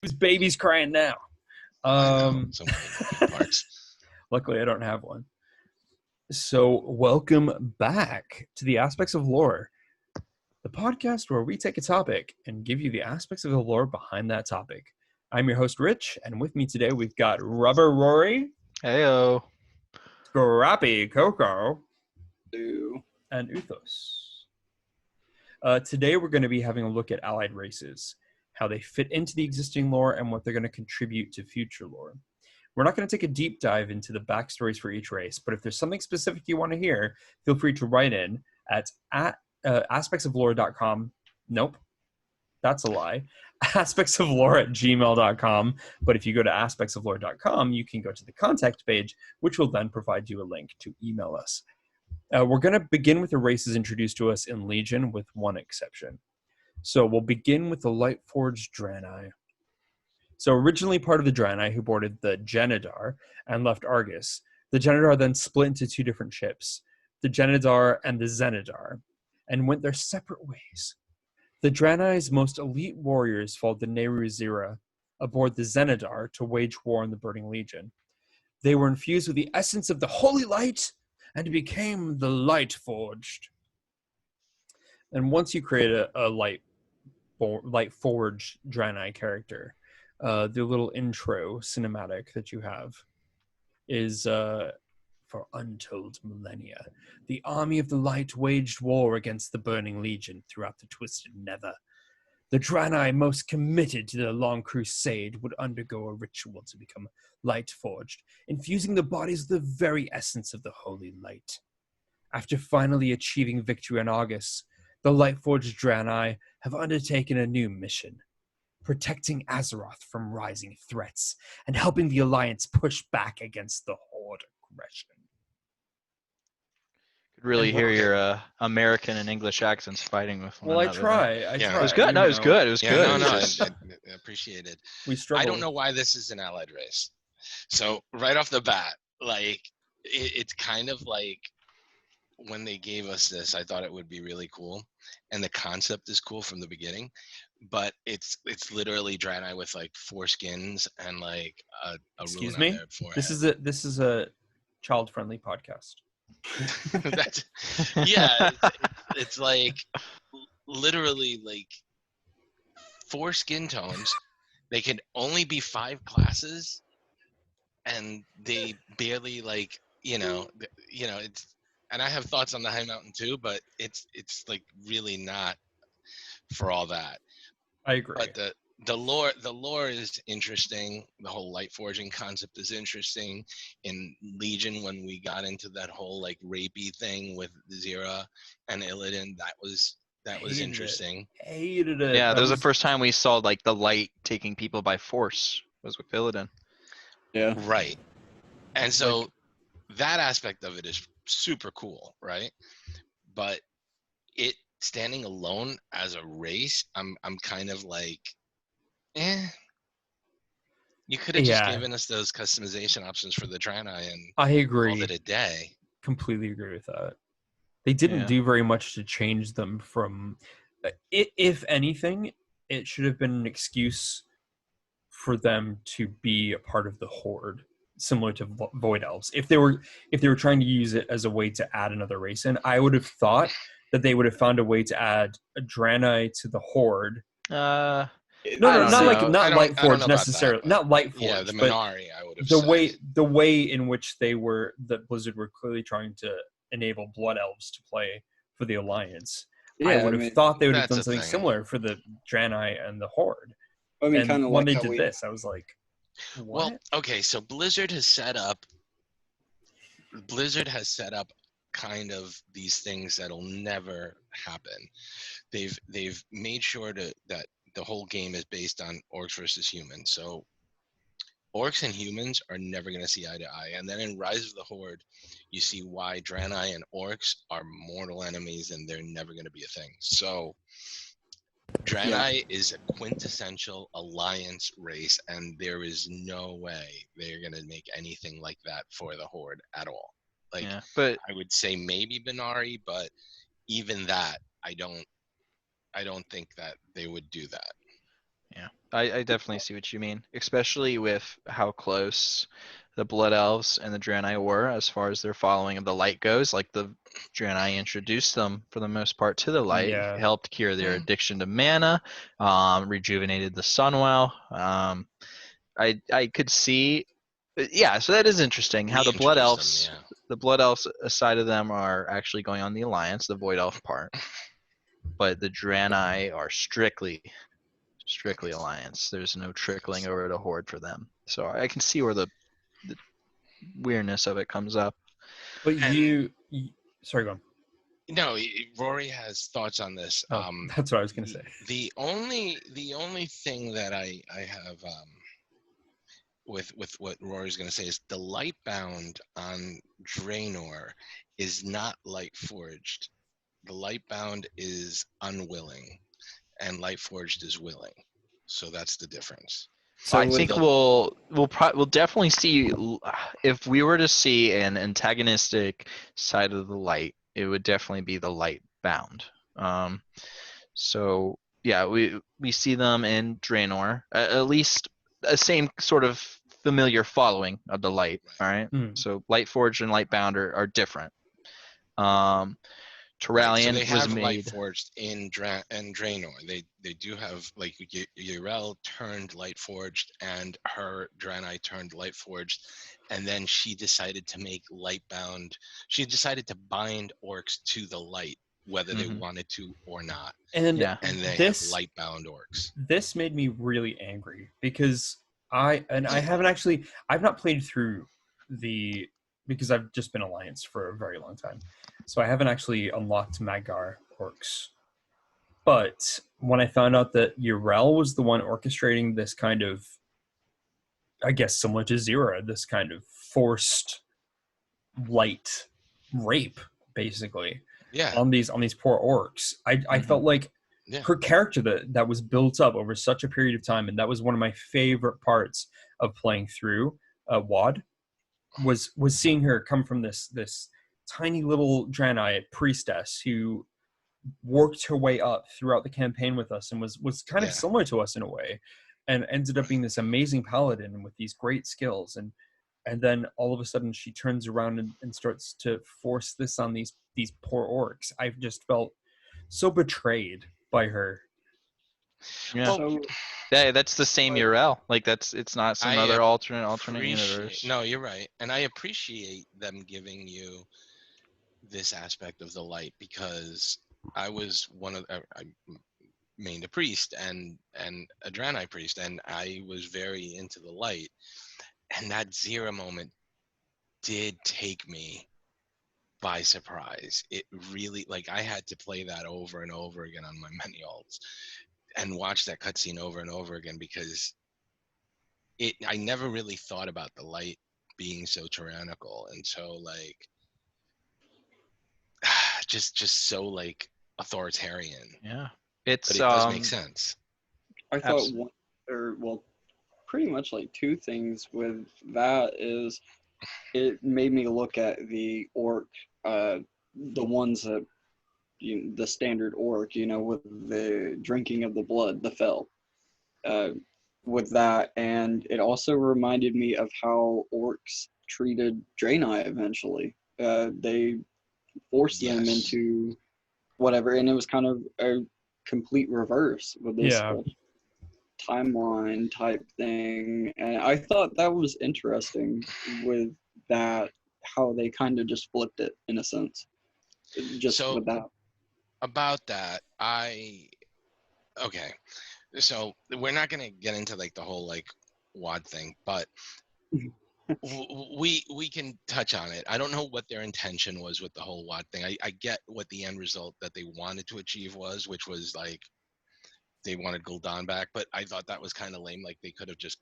Whose baby's crying now? I know, so many moving parts. Luckily, I don't have one. So, welcome back to the Aspects of Lore, the podcast where we take a topic and give you the aspects of the lore behind that topic. I'm your host, Rich, and with me today we've got Rubber Rory, Heyo. Scrappy Coco, Ew. and Uthos. Today we're going to be having a look at allied races, how they fit into the existing lore, and what they're going to contribute to future lore. We're not going to take a deep dive into the backstories for each race, but if there's something specific you want to hear, feel free to write in at aspectsoflore.com. Nope, that's a lie. aspectsoflore@gmail.com. But if you go to aspectsoflore.com, you can go to the contact page, which will then provide you a link to email us. We're going to begin with the races introduced to us in Legion, with one exception. So we'll begin with the Lightforged Dranei. So originally part of the Dranei, who boarded the Genedar and left Argus, the Genedar then split into two different ships, the Genedar and the Zenedar, and went their separate ways. The Dranei's most elite warriors followed the Nehru Zira aboard the Zenedar to wage war on the Burning Legion. They were infused with the essence of the Holy Light and became the Lightforged. And once you create a Lightforged Dranei character, the little intro cinematic that you have is for untold millennia. The army of the light waged war against the Burning Legion throughout the Twisted Nether. The Dranei most committed to the long crusade would undergo a ritual to become light-forged, infusing the bodies with the very essence of the holy light. After finally achieving victory on Argus, the light-forged Dranei have undertaken a new mission, protecting Azeroth from rising threats and helping the Alliance push back against the Horde aggression. Could really hear your American and English accents fighting with one another. I try. Yeah. Try. It was good. No, it was good. It was Yeah, good. no, It's just- I appreciate it. We struggle. I don't know why this is an allied race. So right off the bat, like it's kind of like when they gave us this, I thought it would be really cool, and the concept is cool from the beginning. But it's literally Draenei with like 4 skins and like a Excuse rune me? on their forehead. This is a child-friendly podcast. That's, yeah, it's like literally like 4 skin tones. They can only be 5 classes, and they barely like it's. And I have thoughts on the Highmountain too, but it's like really not for all that. I agree. But the lore is interesting. The whole light forging concept is interesting. In Legion, when we got into that whole like rapey thing with Zira and Illidan, that was interesting. Hated it. yeah, that was the first time we saw like the light taking people by force was with Illidan. Yeah. Right. And so that aspect of it is super cool, right? But it standing alone as a race, I'm kind of like, you could have just given us those customization options for the Draenei and I agree. called it a day. Completely agree with that. They didn't do very much to change them from. If anything, it should have been an excuse for them to be a part of the Horde, similar to Void Elves. If they were trying to use it as a way to add another race in, I would have thought that they would have found a way to add a Draenei to the Horde. Not Lightforged necessarily. Not Lightforged. Yeah, the Minari, I would have the way in which that Blizzard were clearly trying to enable Blood Elves to play for the Alliance. Yeah, I would have thought they would have done something similar for the Draenei and the Horde. I mean, kind of when like they did this, I was like, what? Well, okay, so Blizzard has set up kind of these things that'll never happen. They've made sure that the whole game is based on orcs versus humans. So orcs and humans are never going to see eye to eye. And then in Rise of the Horde, you see why Draenei and orcs are mortal enemies and they're never going to be a thing. So Draenei is a quintessential alliance race, and there is no way they're going to make anything like that for the Horde at all. Like, but I would say maybe Binari, but even that, I don't think that they would do that. Yeah, I definitely see what you mean, especially with how close the Blood Elves and the Draenei were as far as their following of the light goes. Like the Draenei introduced them for the most part to the light, Yeah. helped cure their addiction to mana, rejuvenated the Sunwell. I could see, yeah. So that is interesting how Reintroduced them, yeah. the Blood Elves side of them are actually going on the Alliance, the Void Elf part, but the Draenei are strictly Alliance. There's no trickling over to Horde for them. So I can see where the weirdness of it comes up. But And- sorry, go on. No, Rory has thoughts on this. Oh, that's what I was gonna say. The only thing that I have with what Rory's going to say is the Lightbound on Draenor is not Lightforged. The Lightbound is unwilling, and Lightforged is willing. So that's the difference. So I think we'll definitely see, if we were to see an antagonistic side of the light, it would definitely be the light bound. So yeah, we see them in Draenor, at least the same sort of familiar following of the light. All right, so Lightforged and Lightbound are different. Terralion so they have was made. Lightforged in Draenor. They do have, like, Yrel turned Lightforged and her Draenei turned Lightforged, and then she decided to make Lightbound. She decided to bind orcs to the light, whether they wanted to or not. And they have Lightbound orcs. This made me really angry because I've not played through because I've just been Alliance for a very long time. So I haven't actually unlocked Mag'har orcs. But when I found out that Yrel was the one orchestrating this kind of, I guess similar to Zira, this kind of forced light rape, basically, on these poor orcs, I felt like her character that was built up over such a period of time, and that was one of my favorite parts of playing through WoD, was seeing her come from this tiny little Draenei priestess who worked her way up throughout the campaign with us and was kind of similar to us in a way, and ended up being this amazing paladin with these great skills, and then all of a sudden she turns around and starts to force this on these poor orcs. I've just felt so betrayed by her. Yeah. That's the same Yrel. Like it's not some other alternate universe. No, you're right. And I appreciate them giving you this aspect of the light, because I was I mained a priest and a Draenei priest, and I was very into the light. And that Zira moment did take me by surprise. It really, like, I had to play that over and over again on my many alts and watch that cutscene over and over again, because I never really thought about the light being so tyrannical and so, like, just so, like, authoritarian. Yeah, but it does make sense. I thought pretty much like two things with that is it made me look at the orc, the ones that the standard orc, with the drinking of the blood, the fel, with that, and it also reminded me of how orcs treated Draenei eventually. They forced them into whatever, and it was kind of a complete reverse with this whole timeline type thing, and I thought that was interesting with that, how they kind of just flipped it in a sense. Just with that. About that, okay, so we're not gonna get into like the whole like WoD thing, but we can touch on it. I don't know what their intention was with the whole WoD thing. I get what the end result that they wanted to achieve was, which was like they wanted Gul'dan back, but I thought that was kind of lame. Like they could have just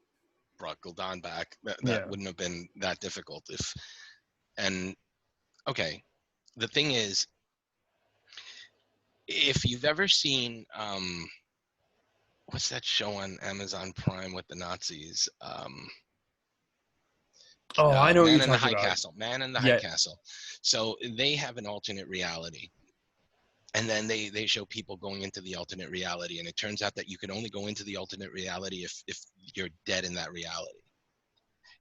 brought Gul'dan back. That wouldn't have been that difficult. Okay, the thing is, if you've ever seen what's that show on Amazon Prime with the Nazis? I know what you're Man in the talking High about. Castle. Man in the High Castle. So they have an alternate reality. And then they show people going into the alternate reality, and it turns out that you can only go into the alternate reality if you're dead in that reality.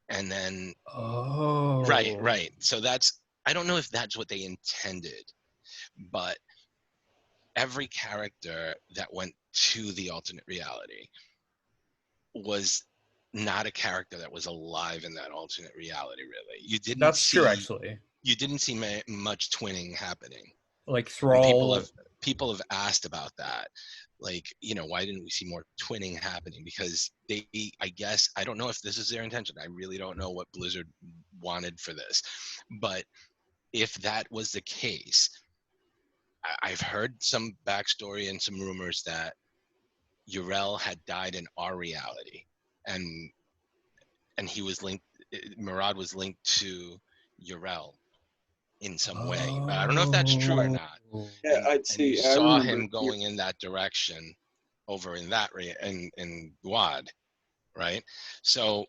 And then right. So I don't know if that's what they intended, but every character that went to the alternate reality was not a character that was alive in that alternate reality. Really, That's true, actually. You didn't see much twinning happening. Like And Thrall. people have asked about that. Like, why didn't we see more twinning happening? Because I guess, I don't know if this is their intention. I really don't know what Blizzard wanted for this. But if that was the case, I've heard some backstory and some rumors that Yrel had died in our reality, and he was linked. Murad was linked to Yrel in some way, but I don't know if that's true or not. Yeah, And you saw him going in that direction over in that in Wad, right? So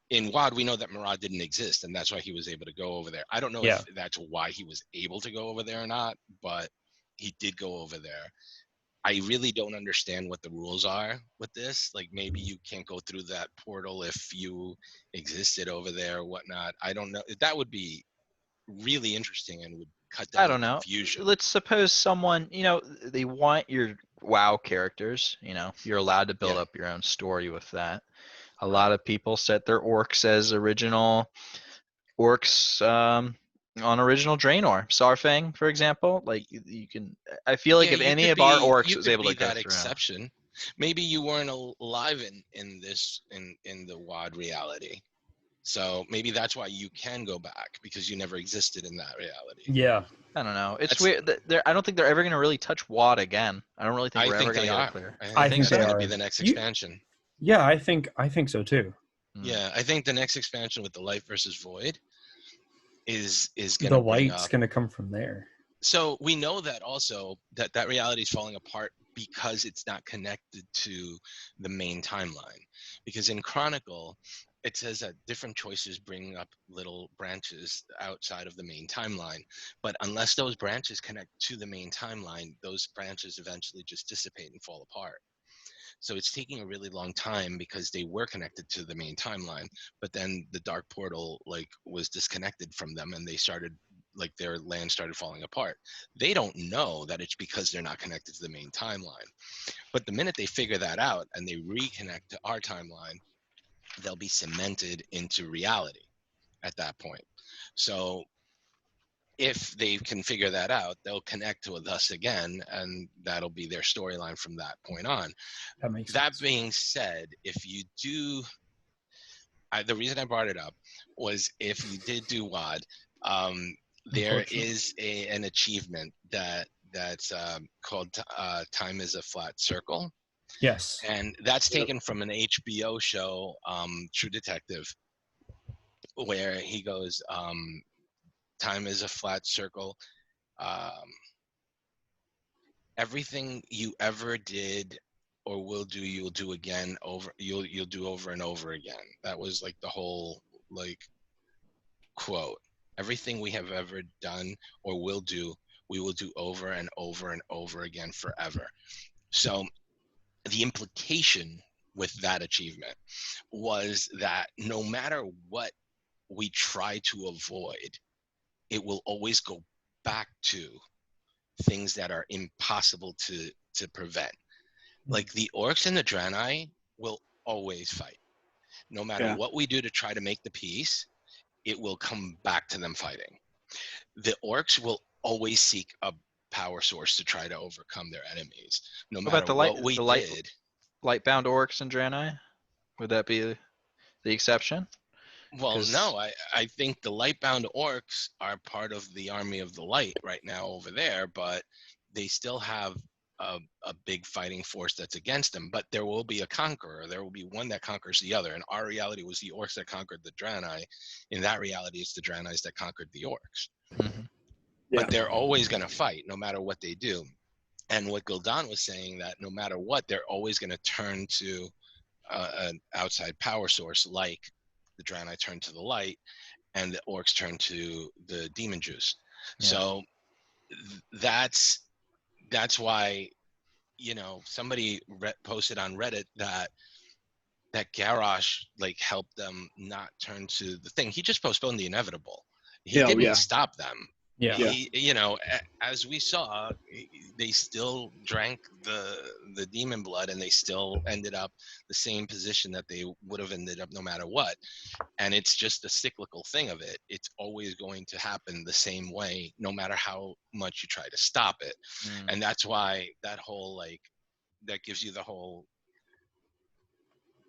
in Wad, we know that Murad didn't exist, and that's why he was able to go over there. I don't know if that's why he was able to go over there or not, but he did go over there. I really don't understand what the rules are with this. Like, maybe you can't go through that portal if you existed over there or whatnot. I don't know. That would be really interesting and would cut down I don't know. confusion. Let's suppose someone, they want your WoW characters. You're allowed to build up your own story with that. A lot of people set their orcs as original orcs on original Draenor. Sarfang, for example. Like, you can. I feel like if any of our orcs was able to go that through. Exception, maybe you weren't alive in the WoD reality. So maybe that's why you can go back, because you never existed in that reality. Yeah. I don't know. It's weird. I don't think they're ever going to really touch WoD again. I don't really think we're ever going to get it clear. I think they that's are. Going to be the next expansion. Yeah, I think so too. Yeah, I think the next expansion with the Light versus Void is going to the light's going to come from there. So we know that also that reality is falling apart because it's not connected to the main timeline. Because in Chronicle, it says that different choices bring up little branches outside of the main timeline. But unless those branches connect to the main timeline, those branches eventually just dissipate and fall apart. So it's taking a really long time because they were connected to the main timeline, but then the dark portal was disconnected from them, and they started their land started falling apart. They don't know that it's because they're not connected to the main timeline. But the minute they figure that out and they reconnect to our timeline, they'll be cemented into reality at that point. So if they can figure that out, they'll connect to us again, and that'll be their storyline from that point on. That makes that sense. Being said, if you do, the reason I brought it up was if you did do WoD, there is an achievement that's called Time is a Flat Circle. Yes. And that's taken from an HBO show, True Detective, where he goes, time is a flat circle. Everything you ever did or will do, you'll do again you'll do over and over again. That was the whole quote. Everything we have ever done or will do, we will do over and over and over again forever. So the implication with that achievement was that no matter what we try to avoid, it will always go back to things that are impossible to prevent. Like the Orcs and the Dranei will always fight. No matter what we do to try to make the peace, it will come back to them fighting. The Orcs will always seek a power source to try to overcome their enemies. No matter what we did. Lightbound Orcs and Dranei? Would that be the exception? Well, no, I think the Lightbound Orcs are part of the Army of the Light right now over there, but they still have a big fighting force that's against them. But there will be a conqueror. There will be one that conquers the other. In our reality, it was the Orcs that conquered the Dranei. In that reality, it's the Draenei that conquered the Orcs. Mm-hmm. But they're always going to fight, no matter what they do. And what Gul'dan was saying, that no matter what, they're always going to turn to an outside power source, like the Draenei turn to the light, and the Orcs turn to the demon juice. Yeah. So that's that's why, somebody posted on Reddit that Garrosh like helped them not turn to the thing. He just postponed the inevitable. He Yeah, didn't yeah. stop them. Yeah. He, as we saw, they still drank the demon blood, and they still ended up the same position that they would have ended up no matter what. And it's just a cyclical thing of it. It's always going to happen the same way, no matter how much you try to stop it. And that's why that whole that gives you the whole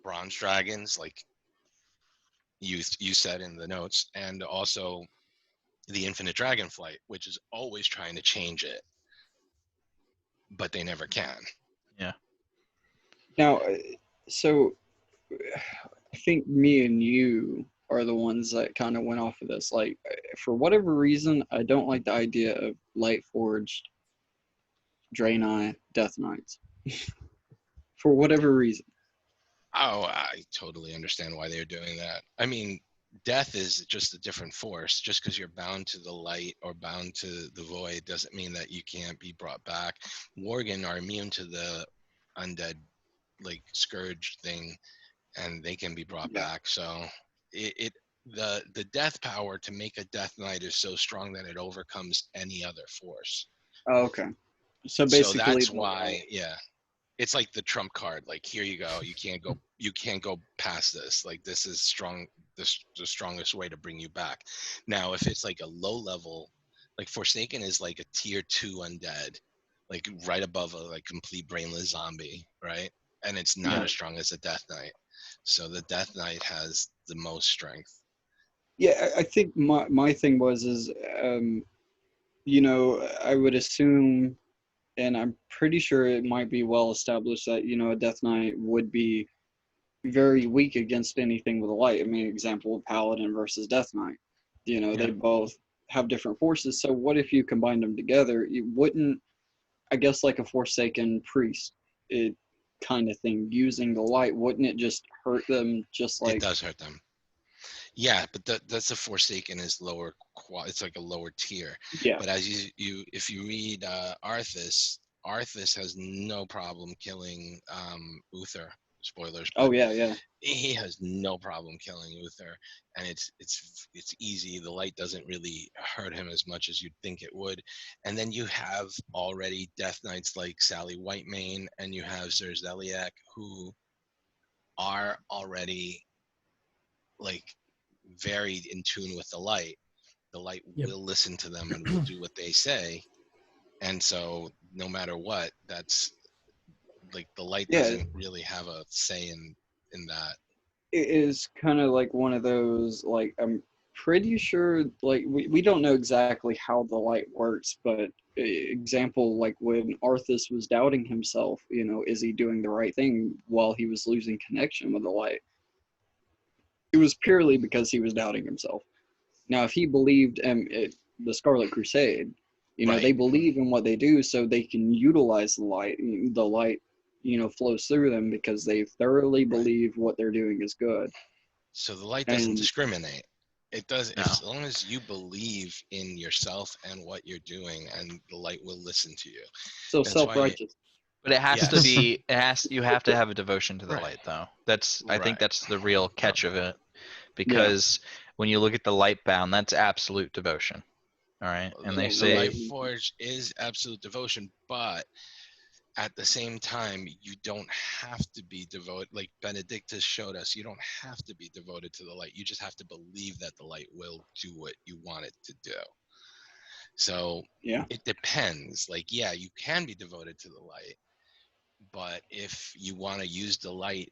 bronze dragons, like you said in the notes, and also the infinite dragonflight, which is always trying to change it, but they never can. Yeah. Now, so I think me and you are the ones that kind of went off of this. Like, for whatever reason, I don't like the idea of Lightforged Dranei Death Knights. For whatever reason. Oh, I totally understand why they're doing that. I mean, death is just a different force. Just because you're bound to the light or bound to the void doesn't mean that you can't be brought back. Worgen are immune to the undead, like, scourge thing, and they can be brought back. So the death power to make a death knight is so strong that it overcomes any other force. Oh, okay. So basically, that's why, it's like the trump card. Like, here you go. You can't go past this. Like, this is strong. This the strongest way to bring you back. Now, if it's like a low level, like Forsaken is like a tier 2 undead, like right above a like complete brainless zombie, right? And it's not as strong as a death knight. So the death knight has the most strength. Yeah, I think my thing is I would assume, and I'm pretty sure it might be well established that, a Death Knight would be very weak against anything with a light. I mean, example, Paladin versus Death Knight. They both have different forces. So what if you combine them together? You wouldn't, I guess, like a Forsaken priest, it kind of thing, using the light, wouldn't it just hurt them just like... It does hurt them. Yeah, but that's a Forsaken is lower. It's like a lower tier. Yeah. But as if you read Arthas has no problem killing Uther. Spoilers. Oh yeah. He has no problem killing Uther, and it's easy. The light doesn't really hurt him as much as you'd think it would. And then you have already Death Knights like Sally Whitemane, and you have Zerzeliak, who are already like very in tune with the light. The light will listen to them and will do what they say. And so no matter what, that's like the light doesn't really have a say in that. It is kind of like one of those, like, I'm pretty sure, like, we don't know exactly how the light works, but example, like when Arthas was doubting himself, is he doing the right thing while he was losing connection with the light? It was purely because he was doubting himself. Now, if he believed in the Scarlet Crusade, they believe in what they do, so they can utilize the light. The light, flows through them because they thoroughly believe what they're doing is good. So the light doesn't discriminate. It does, as long as you believe in yourself and what you're doing, and the light will listen to you. So self-righteous. But it has to be. You have to have a devotion to the light, though. I think that's the real catch of it, because when you look at the Lightbound, that's absolute devotion. All right, and they say Lightforged is absolute devotion, but at the same time, you don't have to be devoted. Like Benedictus showed us, you don't have to be devoted to the light. You just have to believe that the light will do what you want it to do. So it depends. Like, you can be devoted to the light, but if you want to use the light,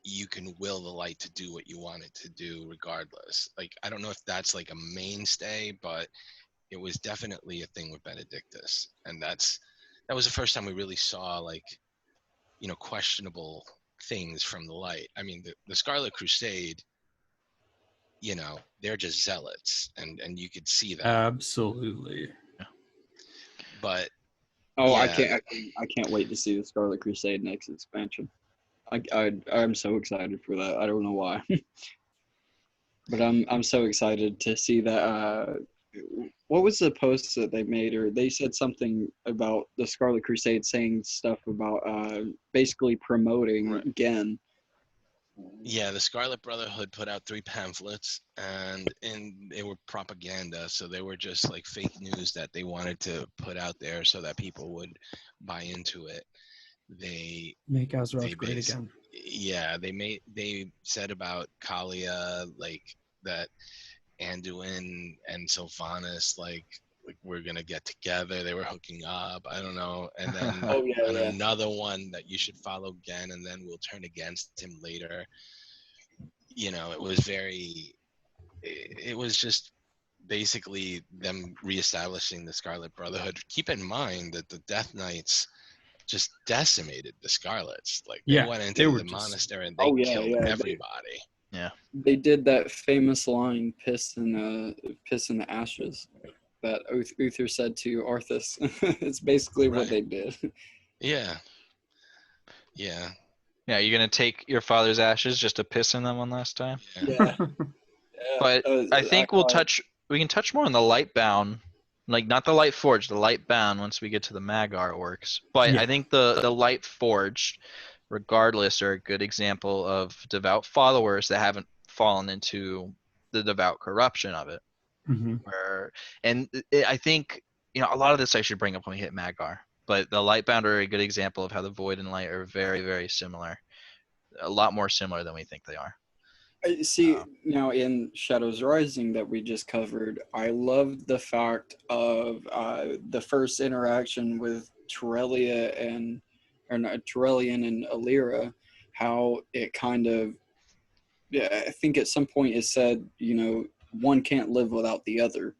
you can will the light to do what you want it to do regardless. Like, I don't know if that's like a mainstay, but it was definitely a thing with Benedictus. And that was the first time we really saw, like, questionable things from the light. I mean, the Scarlet Crusade, they're just zealots, and you could see that. Absolutely. But I can't wait to see the Scarlet Crusade next expansion. I'm so excited for that. I don't know why. But I'm so excited to see that what was the post that they made, or they said something about the Scarlet Crusade saying stuff about basically promoting Right. Gen. Yeah, the Scarlet Brotherhood put out 3 pamphlets, and they were propaganda. So they were just like fake news that they wanted to put out there so that people would buy into it. They Make Azeroth they great base, again. yeah, they said about Kalia like that Anduin and Sylvanas like we're gonna get together. They were hooking up. I don't know, and then Oh yeah, and yeah. another one that you should follow Gen, and then we'll turn against him later. You know, it was very. It was just basically them reestablishing the Scarlet Brotherhood. Keep in mind that the Death Knights just decimated the Scarlets. Like they Yeah, went they into were the just- monastery and they Oh yeah, killed yeah. everybody. Yeah. They did that famous line, piss in the ashes," that Uther said to Arthas. It's basically what Right. they did. Yeah. Yeah. Yeah, you're gonna take your father's ashes just to piss in them one last time. Yeah. Yeah. But I think we can touch more on the Lightbound, like not the Lightforged, the Lightbound once we get to the Magar orcs. But Yeah. I think the Lightforged, regardless, are a good example of devout followers that haven't fallen into the devout corruption of it. Mhm. I think a lot of this I should bring up when we hit Magar. But the Lightbound are a good example of how the Void and Light are very, very similar. A lot more similar than we think they are. See, now in Shadows Rising that we just covered, I loved the fact of the first interaction with Torellian and Alira, how it kind of, yeah, I think at some point it said, one can't live without the other.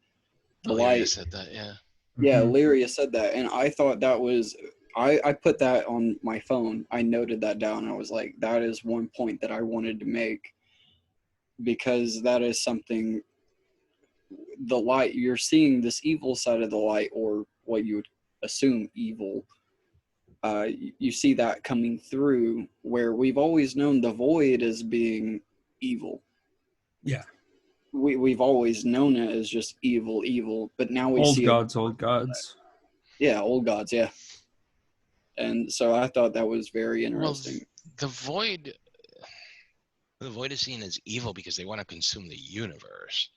The Illyria light, said that, yeah. yeah, Mhm. Illyria said that, and I thought that was, I put that on my phone. I noted that down. I was like, that is one point that I wanted to make, because that is something, the light, you're seeing this evil side of the light, or what you would assume evil. You see that coming through, where we've always known the void as being evil. Yeah. We've always known it as just evil, but now we Old see gods, old gods. yeah, old gods, yeah. And so I thought that was very interesting. The Void is seen as evil because they want to consume the universe.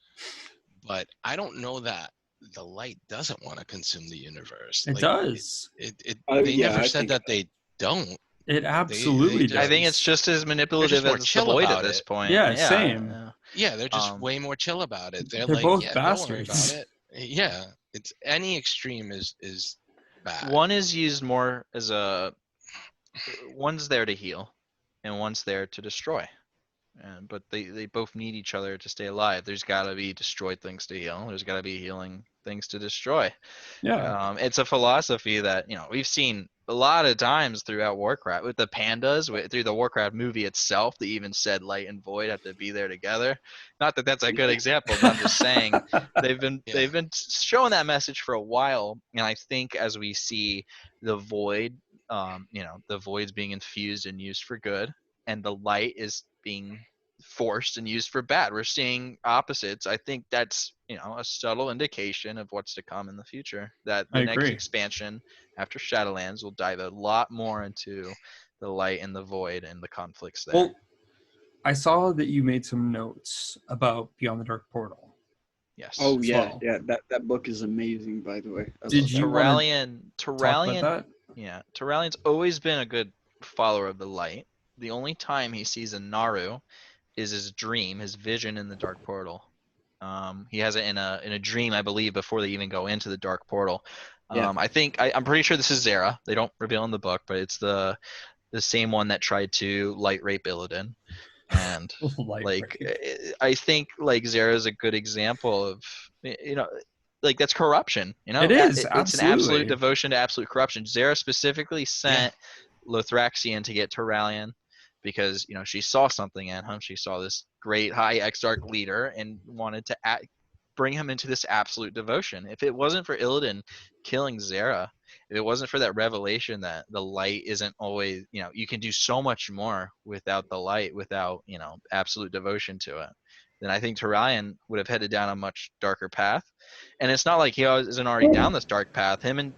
But I don't know that the light doesn't want to consume the universe. It does. They Yeah, never I said think that they don't. It absolutely just- I does. think it's just as manipulative more as the chill Void at about this it. point. Yeah, same. Yeah, they're just Um, way more chill about it. They're like, both yeah, bastards. don't worry about it. Yeah, it's any extreme is bad. One is used more as one's there to heal, and one's there to destroy. But they both need each other to stay alive. There's got to be destroyed things to heal. There's got to be healing things to destroy. Yeah. It's a philosophy that we've seen a lot of times throughout Warcraft with the pandas, through the Warcraft movie itself. They even said light and void have to be there together. Not that that's a good example, but I'm just saying they've been showing that message for a while. And I think as we see the void, the void's being infused and used for good, and the light is being forced and used for bad. We're seeing opposites. I think that's a subtle indication of what's to come in the future. That the I next agree. expansion after Shadowlands will dive a lot more into the light and the void and the conflicts there. Well, I saw that you made some notes about Beyond the Dark Portal. Yes. Oh as yeah, well. yeah. That book is amazing, by the way. I Did love you that. wanna talk about Turalian, that? yeah, Turalian's always been a good follower of the light. The only time he sees a Naru is his dream, his vision in the dark portal. He has it in a dream, I believe, before they even go into the dark portal. Yeah. I'm pretty sure this is Zera. They don't reveal in the book, but it's the same one that tried to light rape Illidan. And Light like rape. I think like Zera is a good example of like that's corruption. It is, It's an absolute absolutely. devotion to absolute corruption. Zera specifically sent Lothraxion to get Turalian because she saw something in him. She saw this great high Exarch leader and wanted to bring him into this absolute devotion. If it wasn't for Illidan killing Zera, if it wasn't for that revelation that the light isn't always, you can do so much more without the light, without absolute devotion to it. then I think Tauren would have headed down a much darker path. And it's not like he isn't already down this dark path. Him and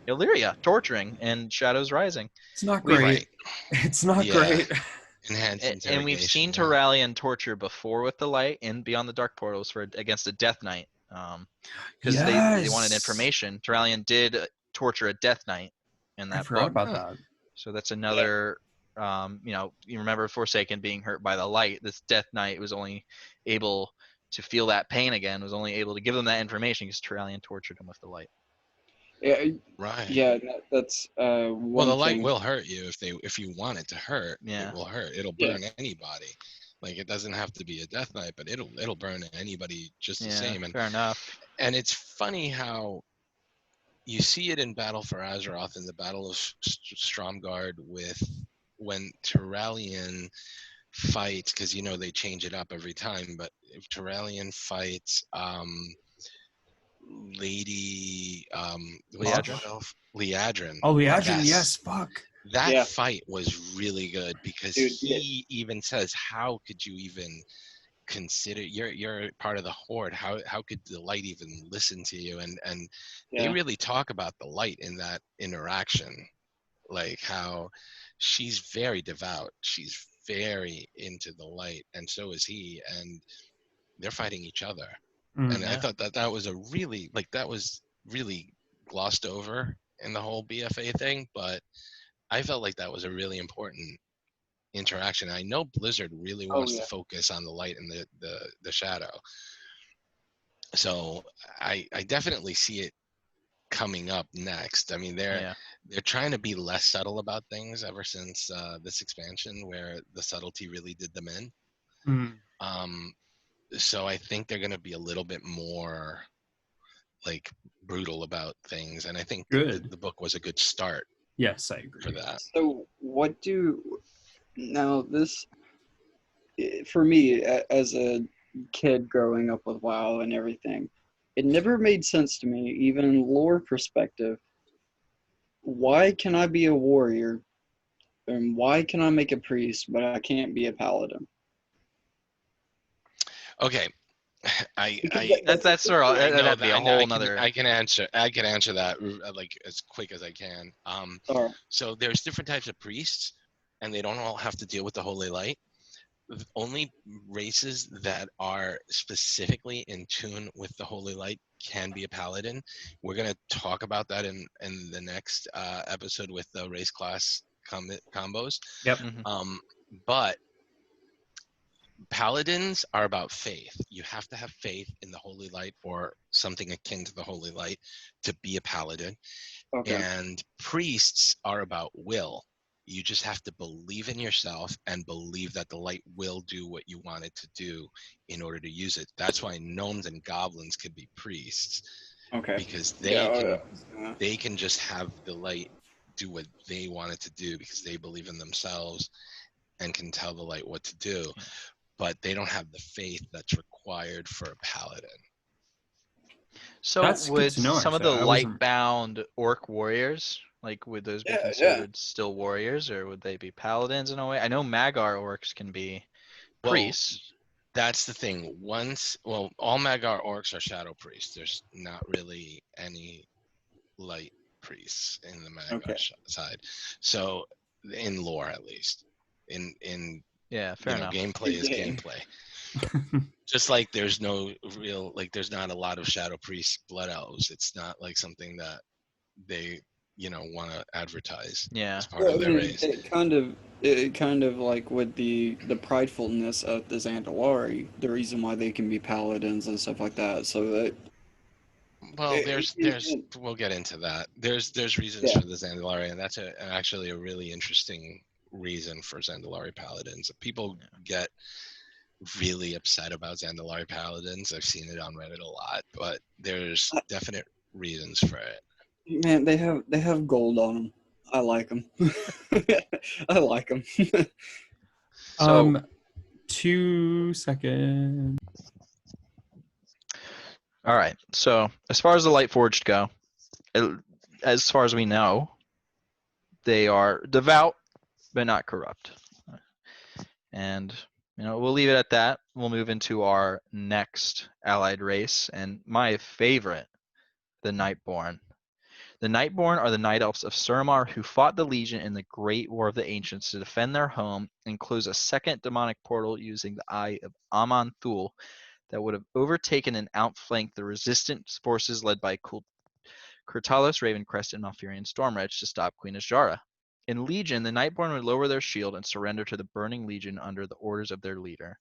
Illyria torturing and Shadows Rising. It's not We- great. Right. It's not Yeah. great. Enhanced And we've seen interrogation, Tauralian torture before with the light and Beyond the Dark Portals against a Death Knight. Because they wanted information. Tauralian did torture a Death Knight in I that forgot book. about Huh. that. So that's another, you remember Forsaken being hurt by the light. This Death Knight was only able to feel that pain again, was only able to give them that information because Tauralian tortured him with the light. Yeah, Right. yeah, that's one Well, the light thing. will hurt you if you want it to hurt. Yeah. It will hurt. It'll Yeah. burn anybody. Like, it doesn't have to be a Death Knight, but it'll burn anybody just the Yeah, same. And fair enough. it's funny how you see it in Battle for Azeroth, in the Battle of Stromgarde, with when Tauralian fights, because they change it up every time. But if Tauralian fights Lady Liadrin. Oh, Liadrin, Yes. yes, fuck. That Yeah. fight was really good because Dude, he even says, "How could you even consider you're part of the Horde? How could the light even listen to you?" And they Yeah. really talk about the light in that interaction, like how she's very devout, she's very into the light, and so is he, and they're fighting each other. And I thought that was that was really glossed over in the whole BFA thing, but I felt like that was a really important interaction. I know Blizzard really wants to focus on the light and the shadow. So I definitely see it coming up next. I mean, they're trying to be less subtle about things ever since this expansion, where the subtlety really did them in. So I think they're going to be a little bit more like brutal about things, and I think the book was a good start. Yes, I agree for that. So this, for me, as a kid growing up with WoW and everything, it never made sense to me, even in lore perspective. Why can I be a warrior, and why can I make a priest, but I can't be a paladin? Okay, that'd be a whole nother. I can answer that like as quick as I can. So there's different types of priests, and they don't all have to deal with the holy light. Only races that are specifically in tune with the holy light can be a paladin. We're going to talk about that in the next episode with the race class combos. Yep. But paladins are about faith. You have to have faith in the holy light or something akin to the holy light to be a paladin. Okay. And priests are about will. You just have to believe in yourself and believe that the light will do what you want it to do in order to use it. That's why gnomes and goblins can be priests. Okay. Because they can just have the light do what they want it to do because they believe in themselves and can tell the light what to do. But they don't have the faith that's required for a paladin. So That's would good to know, some of actually. the I wasn't- light-bound orc warriors, would those be considered still warriors, or would they be paladins in a way? I know Magar orcs can be priests. That's the thing. All Magar orcs are shadow priests. There's not really any light priests in the Magar side. So in lore, at least, in fair enough. gameplay is gameplay. Just like there's no real, there's not a lot of shadow priest blood elves. It's not like something that they want to advertise as part of their race. It kind of like with the pridefulness of the Zandalari, the reason why they can be paladins and stuff like that. So that. Well, we'll get into that. There's reasons for the Zandalari, and that's actually a really interesting reason for Zandalari paladins. People get really upset about Zandalari paladins. I've seen it on Reddit a lot, but there's definite reasons for it. Man, they have gold on them. I like them. I like them. So, 2 seconds. All right. So as far as the Lightforged go, as far as we know, they are devout but not corrupt. And we'll leave it at that. We'll move into our next allied race, and my favorite, the Nightbourne. The Nightbourne are the Night Elves of Suramar who fought the Legion in the Great War of the Ancients to defend their home and close a second demonic portal using the Eye of Aman-Thul that would have overtaken and outflanked the resistance forces led by Kurtalos, Ravencrest, and Malfurion Stormwretch to stop Queen Azjara. In Legion, the Nightbourne would lower their shield and surrender to the Burning Legion under the orders of their leader.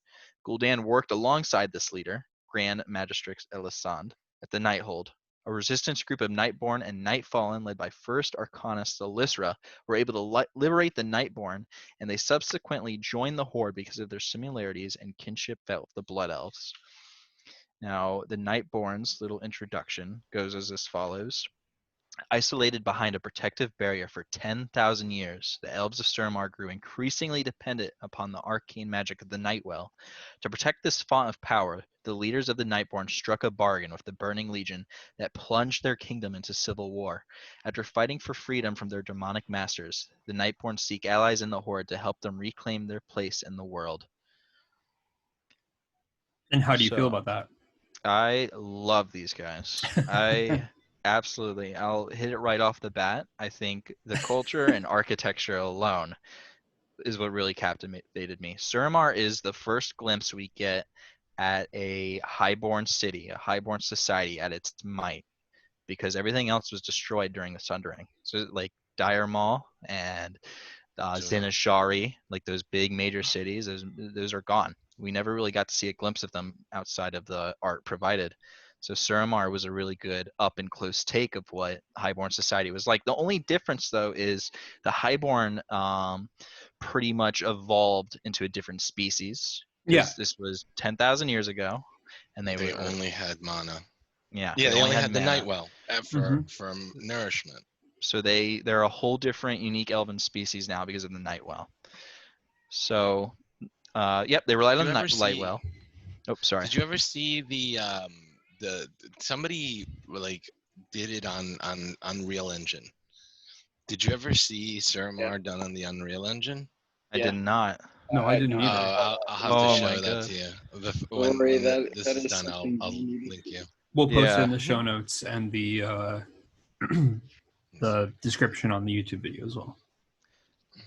Gul'dan worked alongside this leader, Grand Magistrix Elisande, at the Nighthold. A resistance group of Nightborn and Nightfallen led by First Arcanist Elisra were able to liberate the Nightborn, and they subsequently joined the Horde because of their similarities and kinship felt with the Blood Elves. Now, the Nightborn's little introduction goes as follows. Isolated behind a protective barrier for 10,000 years, the Elves of Suramar grew increasingly dependent upon the arcane magic of the Nightwell. To protect this font of power, the leaders of the Nightborn struck a bargain with the Burning Legion that plunged their kingdom into civil war. After fighting for freedom from their demonic masters, the Nightborn seek allies in the Horde to help them reclaim their place in the world. And how do you feel about that? I love these guys. I'll hit it right off the bat. I think the culture and architecture alone is what really captivated me. Suramar is the first glimpse we get at a highborn city, a highborn society at its might, because everything else was destroyed during the Sundering. So like Dire Maul and Zinashari, like those big major cities, those are gone. We never really got to see a glimpse of them outside of the art provided. So Suramar was a really good up and close take of what Highborn society was like. The only difference though is the Highborn pretty much evolved into a different species. Yeah. This was 10,000 years ago, and they only had mana. Yeah, they only had the mana. Nightwell from nourishment. So they're a whole different unique elven species now because of the Nightwell. So yep, they relied on the Lightwell. Oh, sorry. Did you ever see the somebody like did it on Unreal Engine? Did you ever see Suramar done on the Unreal Engine? I did not. No, I didn't either. I'll have to show that to you. When this is done, I'll link you. We'll post it in the show notes and the the description on the YouTube video as well.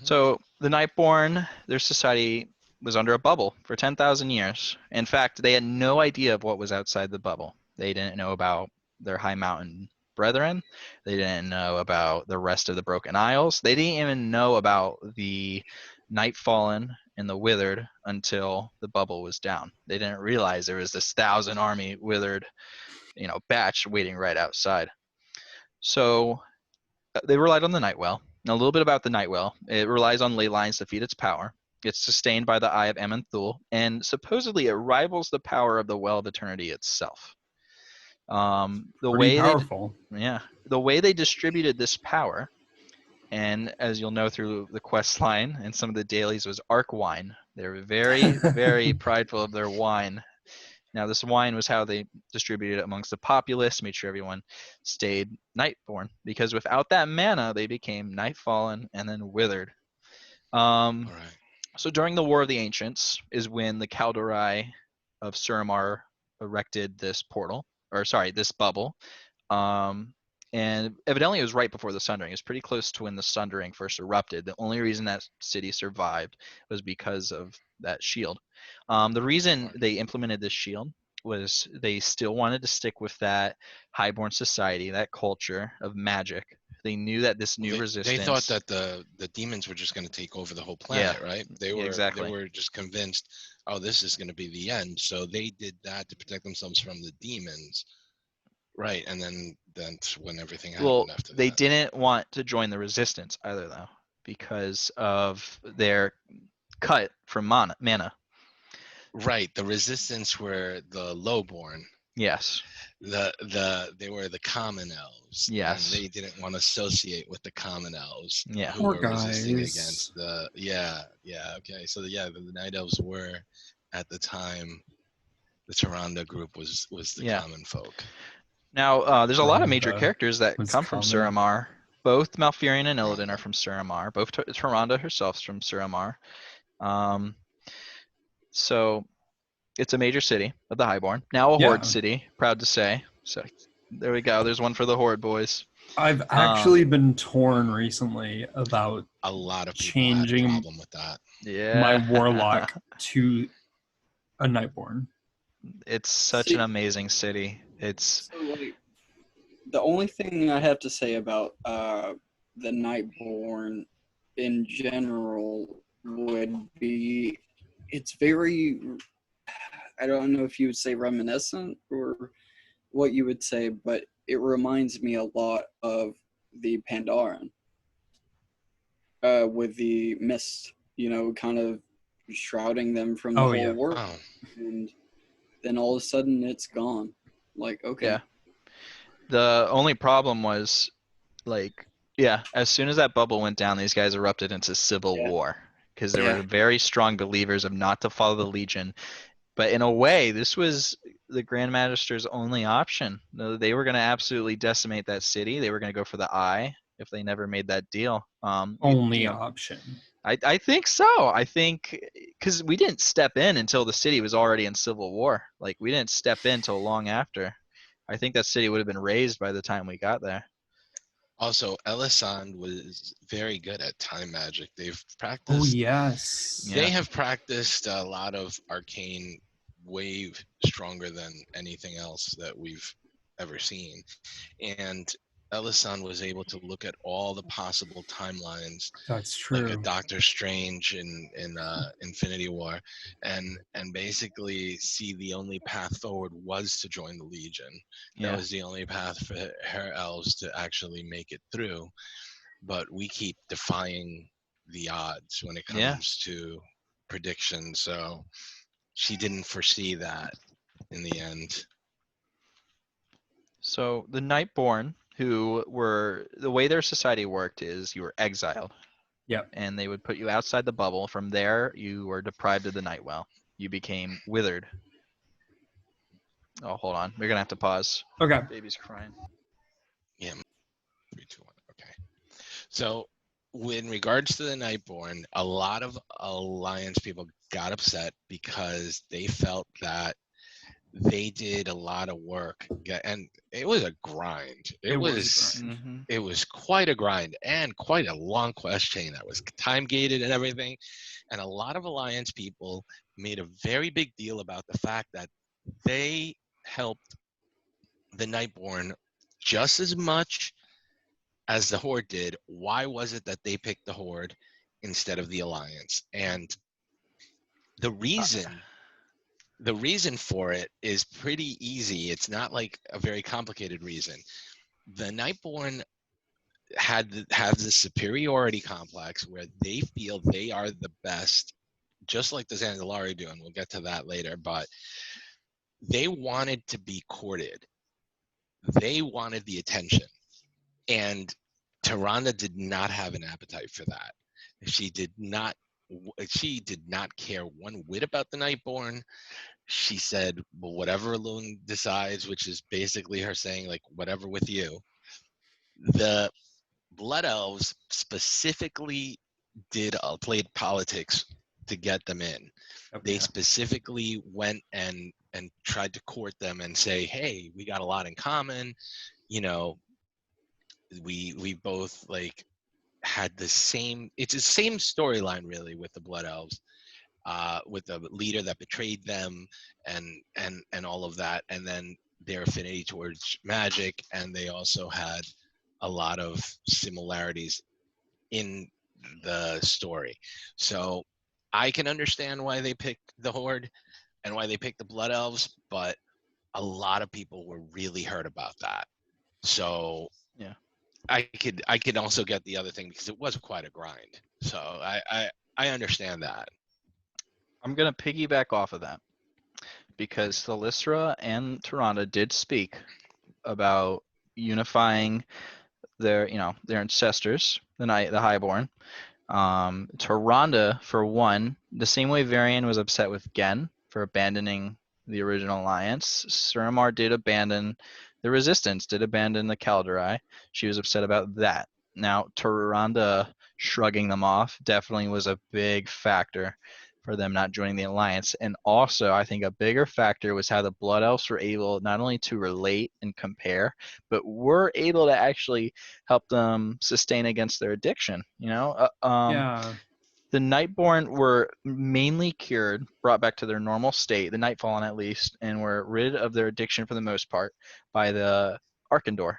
So the Nightborn, their society was under a bubble for 10,000 years. In fact, they had no idea of what was outside the bubble. They didn't know about their Highmountain brethren. They didn't know about the rest of the Broken Isles. They didn't even know about the Nightfallen and the Withered until the bubble was down. They didn't realize there was this 1,000-army Withered, batch waiting right outside. So they relied on the Nightwell. Now, a little bit about the Nightwell. It relies on ley lines to feed its power. It's sustained by the Eye of Aman-Thul, and supposedly it rivals the power of the Well of Eternity itself. The way they distributed this power, and as you'll know through the quest line and some of the dailies, was Arc Wine. They're very, very prideful of their wine. Now, this wine was how they distributed it amongst the populace, made sure everyone stayed Nightborn, because without that mana, they became Nightfallen and then Withered. All right. So during the War of the Ancients is when the Kaldurai of Suramar erected this bubble. And evidently it was right before the Sundering. It was pretty close to when the Sundering first erupted. The only reason that city survived was because of that shield. The reason they implemented this shield was they still wanted to stick with that highborn society, that culture of magic. They knew that this new resistance. They thought that the demons were just going to take over the whole planet, right? They were just convinced, oh, this is going to be the end. So they did that to protect themselves from the demons, right? And then that's when everything happened after that. They didn't want to join the resistance either, though, because of their cut from mana. Right, the resistance were the lowborn. Yes. They were the common elves. Yes. And they didn't want to associate with the common elves. Yeah. Who were resisting against the okay. So the night elves were at the time the Tyrande group was the common folk. Now there's a lot of major characters that come from Suramar. Both Malfurion and Illidan are from Suramar. Both Tyrande herself is from Suramar. So it's a major city of the Highborn. Now a Yeah. Horde city, proud to say. So there we go. There's one for the Horde boys. I've actually been torn recently about A lot of people had a changing problem with that. Yeah. my warlock to a Nightbourne. It's such an amazing city. It's So, like, the only thing I have to say about the Nightbourne in general would be it's very, I don't know if you would say reminiscent or what you would say, but it reminds me a lot of the Pandaren with the mist, kind of shrouding them from the whole world. Oh, And then all of a sudden it's gone. Like, okay. Yeah. The only problem was, like, yeah, as soon as that bubble went down, these guys erupted into civil Yeah. war because they Yeah. were very strong believers of not to follow the Legion. But in a way, this was the Grand Magister's only option. They were going to absolutely decimate that city. They were going to go for the Eye if they never made that deal. Only option. I think so. I think because we didn't step in until the city was already in civil war. Like, we didn't step in till long after. I think that city would have been razed by the time we got there. also, Elisand was very good at time magic. They've Oh practiced. yes. Yeah. They have practiced a lot of arcane way stronger than anything else that we've ever seen. And Elisand was able to look at all the possible timelines, That's like true. a Doctor Strange in Infinity War, and basically see the only path forward was to join the Legion. Yeah. That was the only path for her elves to actually make it through. But we keep defying the odds when it comes to predictions. So she didn't foresee that in the end. So the Nightborn, who were, the way their society worked is you were exiled. Yep. And they would put you outside the bubble. From there, you were deprived of the Nightwell. You became withered. Oh, hold on. We're going to have to pause. Okay. Baby's crying. Yeah. 3, 2, 1. Okay. So, in regards to the Nightborn, a lot of Alliance people got upset because they felt that they did a lot of work, and it was a grind. It was quite a grind and quite a long quest chain that was time gated and everything. And a lot of Alliance people made a very big deal about the fact that they helped the Nightborn just as much as the Horde did. Why was it that they picked the Horde instead of the Alliance? And the reason for it is pretty easy. It's not like a very complicated reason. The Nightborn have the superiority complex where they feel they are the best, just like the Zandalari do, and we'll get to that later, but they wanted to be courted. They wanted the attention. And Tyrande did not have an appetite for that. She did not care one whit about the Nightborn. She said, well, whatever Elune decides, which is basically her saying, like, whatever with you. The Blood Elves specifically played politics to get them in. Okay. They specifically went and tried to court them and say, hey, we got a lot in common. You know, we both, like, had the same, it's the same storyline really with the Blood Elves. With the leader that betrayed them and all of that, and then their affinity towards magic, and they also had a lot of similarities in the story. So I can understand why they picked the Horde and why they picked the Blood Elves, but a lot of people were really hurt about that. So yeah, I could also get the other thing because it was quite a grind. So I understand that. I'm going to piggyback off of that because Thalyssra and Tyrande did speak about unifying their ancestors, the Highborn. Tyrande, for one, the same way Varian was upset with Gen for abandoning the original alliance, Suramar did abandon the Resistance, did abandon the Kaldari. She was upset about that. Now, Tyrande shrugging them off definitely was a big factor for them not joining the alliance. And also, I think a bigger factor was how the Blood Elves were able not only to relate and compare, but were able to actually help them sustain against their addiction. Yeah. The Nightbourne were mainly cured, brought back to their normal state, the Nightfallen at least, and were rid of their addiction for the most part by the Arkandor.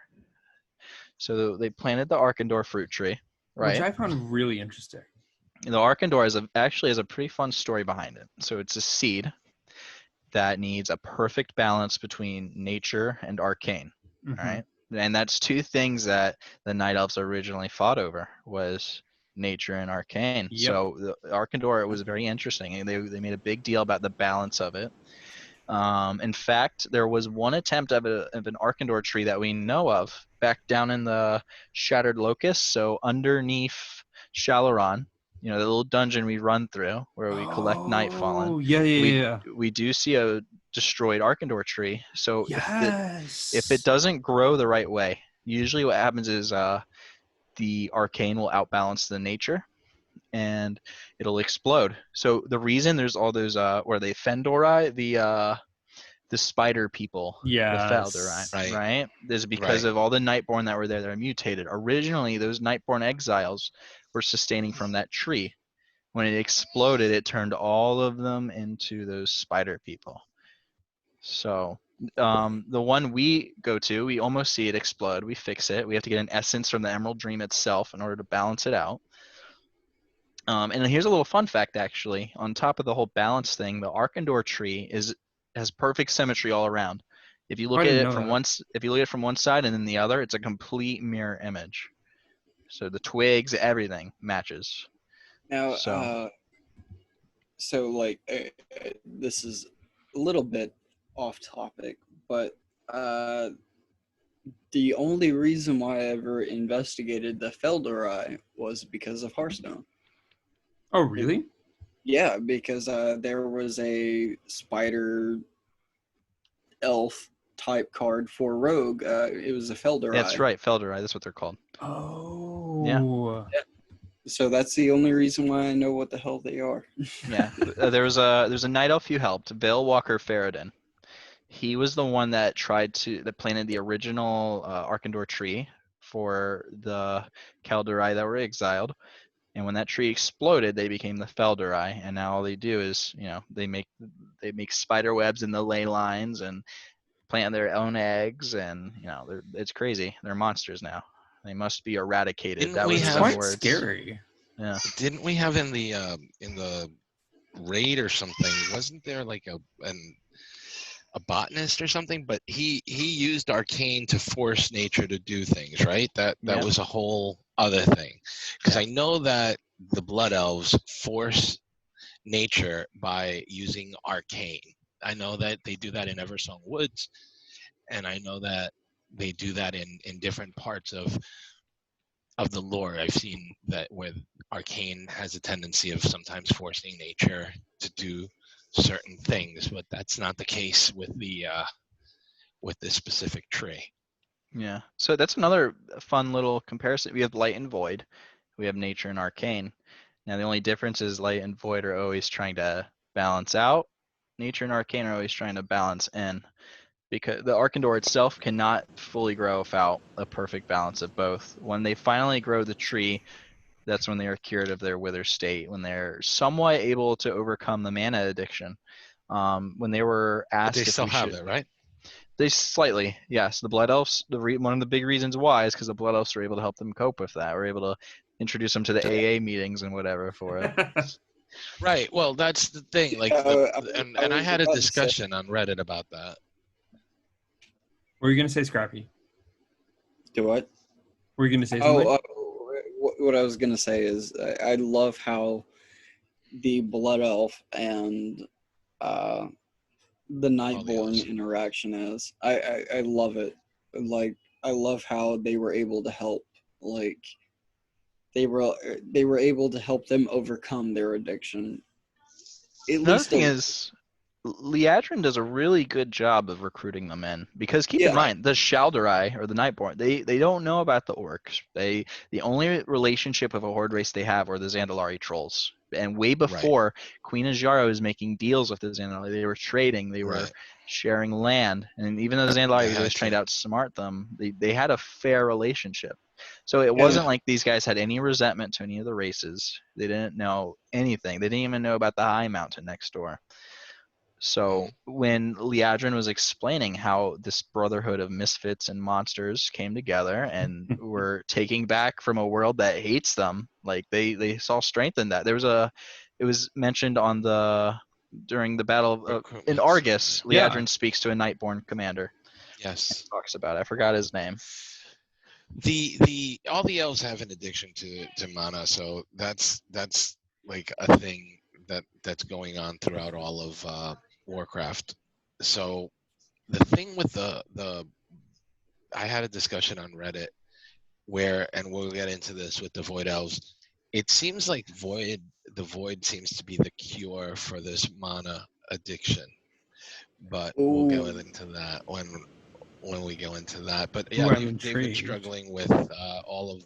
So they planted the Arkandor fruit tree, right? Which I found really interesting. The Arkandor actually has a pretty fun story behind it. So it's a seed that needs a perfect balance between nature and arcane, Mhm. right? And that's two things that the Night Elves originally fought over was nature and arcane. Yep. So the Arkandor, it was very interesting. And they made a big deal about the balance of it. In fact, there was one attempt of an Arkandor tree that we know of back down in the Shattered Locust, so underneath Shalaron, the little dungeon we run through where we collect Nightfallen. Oh, yeah. We do see a destroyed Arkandor tree. So Yes. if it doesn't grow the right way, usually what happens is the arcane will outbalance the nature and it'll explode. So the reason there's all those were they Fendori, the spider people, Yes. the Felderai, right? Is because of all the Nightbourne that were there that are mutated. Originally, those Nightbourne exiles were sustaining from that tree. When it exploded, it turned all of them into those spider people. So the one we go to, we almost see it explode. We fix it. We have to get an essence from the Emerald Dream itself in order to balance it out. And here's a little fun fact, actually. On top of the whole balance thing, the Arkandor tree has perfect symmetry all around. If you look at it from one side and then the other, it's a complete mirror image. So the twigs, everything matches. Now, this is a little bit off topic, but the only reason why I ever investigated the Felderai was because of Hearthstone. Oh, really? Yeah, because there was a spider elf type card for Rogue. It was a Felderai. That's right, Felderai. That's what they're called. Oh. Yeah. So that's the only reason why I know what the hell they are. Yeah. There's a night elf you helped, Veilwalker Faradin. He was the one that planted the original Arkandor tree for the Kalderai that were exiled. And when that tree exploded, they became the Felderai, and now all they do is, they make spider webs in the ley lines and plant their own eggs, and it's crazy. They're monsters now. They must be eradicated. It's quite scary. Yeah. Didn't we have in the raid or something? Wasn't there like a botanist or something? But he used arcane to force nature to do things, right? That was a whole other thing, because I know that the Blood Elves force nature by using arcane. I know that they do that in Eversong Woods, and I know that they do that in different parts of the lore. I've seen that where arcane has a tendency of sometimes forcing nature to do certain things, but that's not the case with this specific tree. Yeah. So that's another fun little comparison. We have light and void. We have nature and arcane. Now the only difference is light and void are always trying to balance out. Nature and arcane are always trying to balance in, because the Arkandor itself cannot fully grow without a perfect balance of both. When they finally grow the tree, that's when they are cured of their wither state, when they're somewhat able to overcome the mana addiction. When they were asked, but they still have it, right? They slightly, yes. The Blood Elves, one of the big reasons why is because the Blood Elves were able to help them cope with that. We're able to introduce them to the AA meetings and whatever for it. Right. Well, that's the thing. Like, and I had a discussion on Reddit about that. What were you gonna say, Scrappy? Do what? Were you gonna say something? What I was gonna say is I love how the Blood Elf and the Nightbourne interaction is. I love it. Like, I love how they were able to help. Like, they were able to help them overcome their addiction. Another thing is, Liadrin does a really good job of recruiting them in, because keep in mind, the Shalderai or the Nightbourne, they don't know about the Orcs. The only relationship of a horde race they have are the Zandalari trolls. and way before Queen Azshara was making deals with the Zandalari. They were trading, they were sharing land, and even though the Zandalari was always trying to outsmart them, they had a fair relationship. So it wasn't like these guys had any resentment to any of the races. They didn't know anything. They didn't even know about the Highmountain next door. So when Liadrin was explaining how this brotherhood of misfits and monsters came together and were taking back from a world that hates them, like they saw strength in that. It was mentioned during the battle in Argus. Liadrin speaks to a Nightbourne commander. Yes, talks about it. I forgot his name. All the elves have an addiction to mana, so that's like a thing that's going on throughout all of Warcraft. So the thing with the I had a discussion on Reddit and we'll get into this with the Void Elves. It seems like the Void seems to be the cure for this mana addiction, but we'll go into that when we go into that. But yeah, they've been struggling with all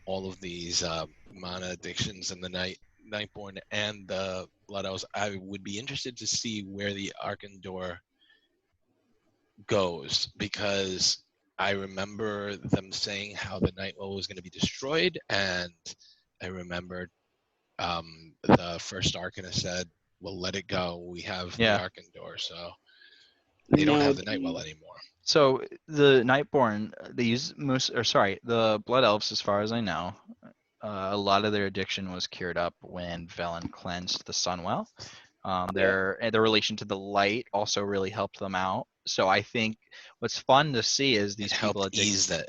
of these mana addictions in the Nightbourne and the Blood Elves. I would be interested to see where the Arkandor goes, because I remember them saying how the Nightwell was going to be destroyed, and I remember the first Arcanist said, "Well, let it go. We have the Arkandor." So they don't have the Nightwell anymore. So the Nightbourne, they use the Blood Elves, as far as I know, a lot of their addiction was cured up when Velen cleansed the Sunwell. Their relation to the light also really helped them out. So I think what's fun to see is these people ease that.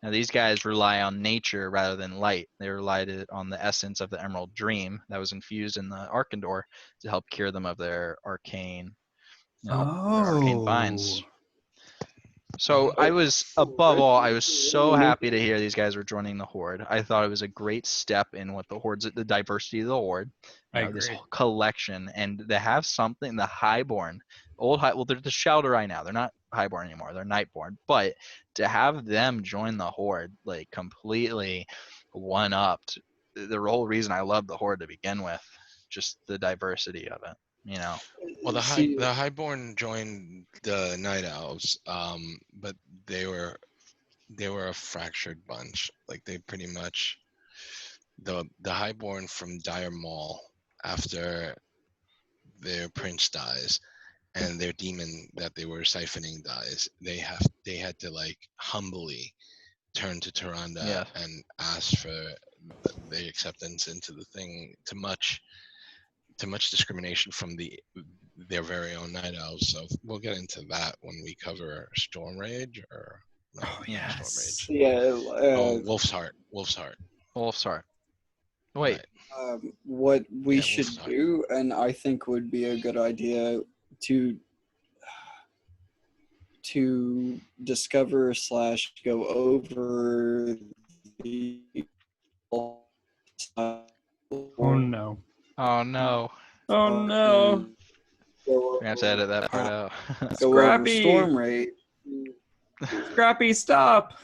Now these guys rely on nature rather than light. They relied on the essence of the Emerald Dream that was infused in the Arkandor to help cure them of their arcane, their arcane binds. So I was so happy to hear these guys were joining the Horde. I thought it was a great step in what the diversity of the Horde. This whole collection, and to have something, the Highborn, they're the Shal'dorei now. They're not Highborn anymore. They're Nightborn. But to have them join the Horde, like completely one-upped the whole reason I love the Horde to begin with, just the diversity of it. Well, the Highborn joined the Night Elves, but they were a fractured bunch. Like they pretty much the Highborn from Dire Maul, after their prince dies and their demon that they were siphoning dies, they had to like humbly turn to Tyrande and ask for the acceptance into the thing, to much discrimination from their very own Night Elves. So we'll get into that when we cover Storm Rage, or Storm Rage. Wolf's Heart. Wait. What we should do, and I think would be a good idea to discover / go over the Oh no. We're gonna have to edit that part out. Scrappy! Storm Rage. Scrappy, stop!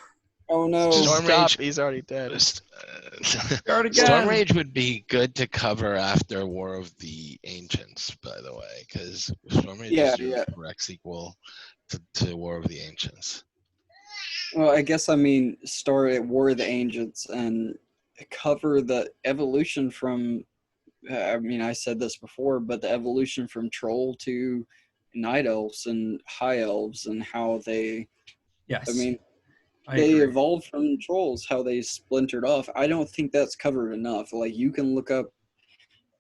Oh no! Stop! He's already dead. Start again. Storm Rage would be good to cover after War of the Ancients, by the way, because Storm Rage is a direct sequel to War of the Ancients. Well, I guess start at War of the Ancients and cover the evolution from. I said this before, but the evolution from Troll to Night Elves and High Elves, and how they. Yes. They evolved from Trolls, how they splintered off. I don't think that's covered enough. Like, you can look up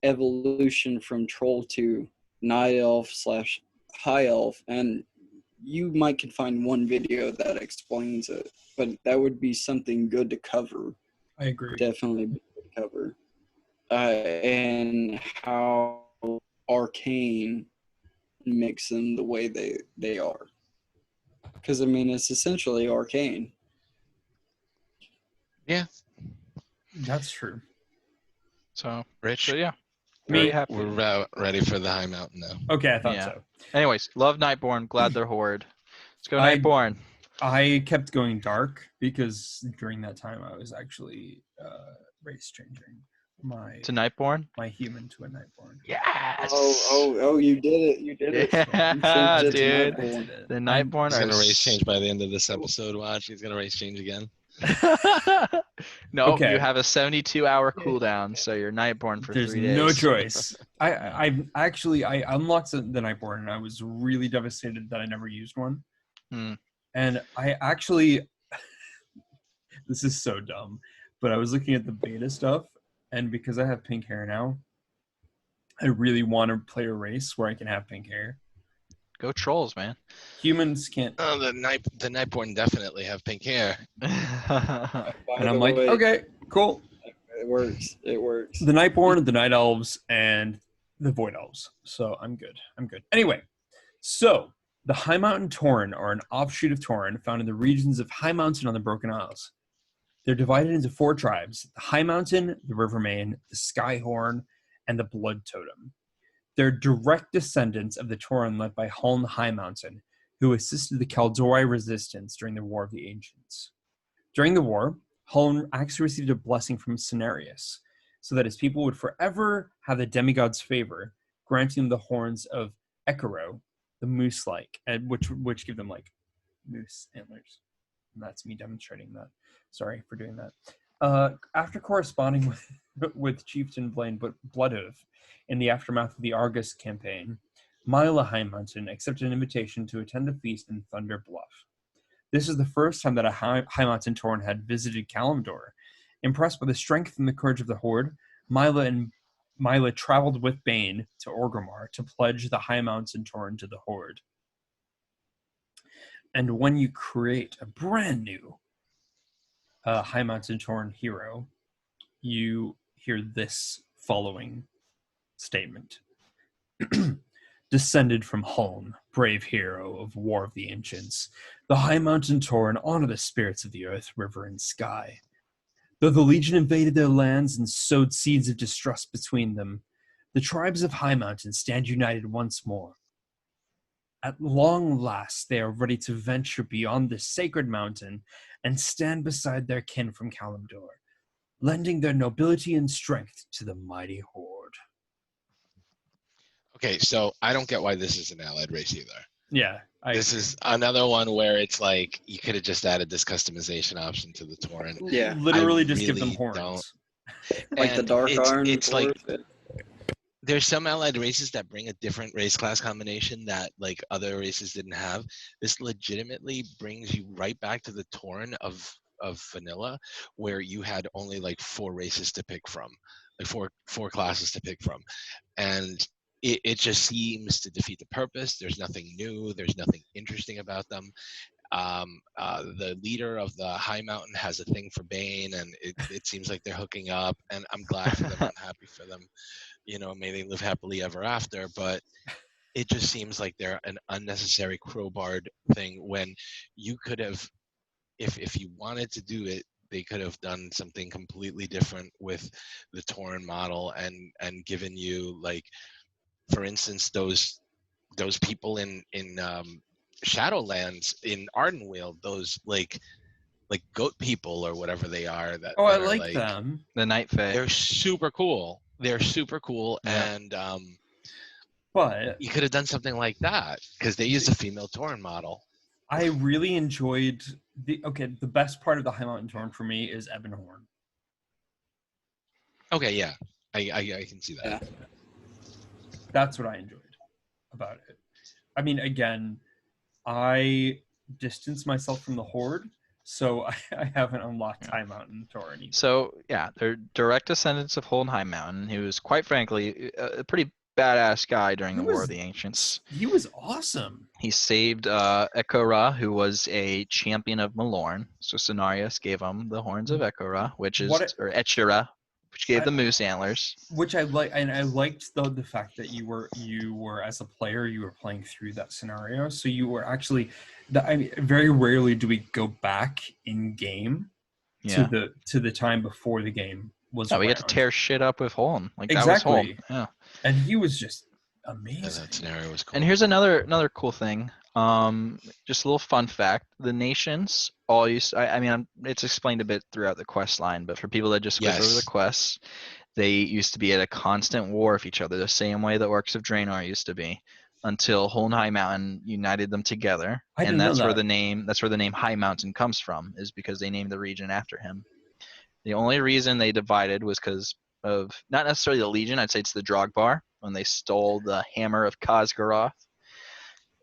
evolution from Troll to Night Elf / High Elf, and you can find one video that explains it. But that would be something good to cover. I agree. Definitely good to cover. And how Arcane makes them the way they are. Because, it's essentially Arcane. Yeah. That's true. So, Rich? So, yeah. We're ready for the Highmountain now. Okay, I thought so. Anyways, love Nightbourne. Glad they're Horde. Let's go Nightbourne. I kept going dark because during that time I was actually race changing. To Nightbourne? my human to a Nightbourne. Yes. Oh! You did it! You did it! You Yeah, changed it to dude. Nightbourne. The Nightbourne He's are gonna race change by the end of this episode. Watch, he's gonna race change again. No, Okay. you have a 72-hour cooldown, so you're Nightborn for There's 3 days. no choice. I unlocked the Nightbourne, and I was really devastated that I never used one. And I actually, this is so dumb, but I was looking at the beta stuff, and because I have pink hair now, I really want to play a race where I can have pink hair. Go trolls, man. Humans can't. Oh, the Nightborne definitely have pink hair. By And I'm the like, way, okay, cool. it works. It works. The Nightborne, the Night Elves, and the Void Elves. So I'm good. Anyway, so the Highmountain Tauren are an offshoot of Tauren found in the regions of Highmountain on the Broken Isles. They're divided into 4 tribes: the Highmountain, the Rivermane, the Skyhorn, and the Blood Totem. They're direct descendants of the Tauren led by Huln Highmountain, who assisted the Kaldori resistance during the War of the Ancients. During the war, Huln actually received a blessing from Cenarius, so that his people would forever have the demigod's favor, granting them the horns of Ekero, the moose-like, and which give them like moose antlers. And that's me demonstrating that. Sorry for doing that. After corresponding with Chieftain Blaine Bloodhoof in the aftermath of the Argus campaign, Mila Highmountain accepted an invitation to attend a feast in Thunder Bluff. This is the first time that a Highmountain Tauren had visited Kalimdor. Impressed by the strength and the courage of the Horde, Mila traveled with Bane to Orgrimmar to pledge the Highmountain Tauren to the Horde. And when you create a brand new Highmountain Tauren hero, you hear this following statement. Descended from Huln, brave hero of War of the Ancients, the Highmountain Tauren honor the spirits of the earth, river, and sky. Though the Legion invaded their lands and sowed seeds of distrust between them, the tribes of Highmountain stand united once more. At long last, they are ready to venture beyond this sacred mountain and stand beside their kin from Kalimdor, lending their nobility and strength to the mighty Horde. Okay, so I don't get why this is an allied race either. Yeah. This is another one where it's like you could have just added this customization option to the Tauren. Yeah. Literally I just give them really horns. don't. Like the And Dark Iron. it's like Dwarf. there's some allied races that bring a different race class combination that like other races didn't have. This legitimately brings you right back to the Tauren of vanilla, where you had only like 4 races to pick from, like four classes to pick from, and it just seems to defeat the purpose. There's nothing new. There's nothing interesting about them. The leader of the Highmountain has a thing for Bane, and it seems like they're hooking up, and I'm glad for them. I'm happy for them. You know, may they live happily ever after. But it just seems like they're an unnecessary crowbarred thing when you could have, if you wanted to do it, they could have done something completely different with the Tauren model and given you, like, for instance, those people in Shadowlands in Ardenweald, those like goat people or whatever they are. That I that are, like them. The Night Fae. They're super cool. Yeah. And But you could have done something like that because they used a female Tauren model. I really enjoyed the best part of the Highmountain Tauren for me is Ebonhorn. Okay, yeah, I can see that. Yeah. That's what I enjoyed about it. I mean, again, I distanced myself from the Horde, so I haven't unlocked Highmountain Tauren either. So, yeah, they're direct descendants of Huln Highmountain, who was, quite frankly, a pretty badass guy during the War of the Ancients. He was awesome. He saved Ekora, who was a champion of Malorn. So Cenarius gave him the horns of Ekora, or Echira, which gave the moose antlers. Which I like, and I liked the fact that you were as a player, you were playing through that scenario, so you were actually. I mean, very rarely do we go back in game to the time before the game was. Yeah, we get to tear shit up with Huln. Like exactly. That was Huln. Yeah, and he was just amazing. Yeah, that scenario was cool. And here's another cool thing. Just a little fun fact: the nations all used. I mean, it's explained a bit throughout the quest line, but for people that just skip over the quests, they used to be at a constant war with each other, the same way the Orcs of Draenor used to be, until Highmountain united them together. I didn't And know that's where that. the name Highmountain comes from, is because they named the region after him. The only reason they divided was because of not necessarily the Legion, I'd say it's the Drogbar, when they stole the hammer of Khaz'goroth.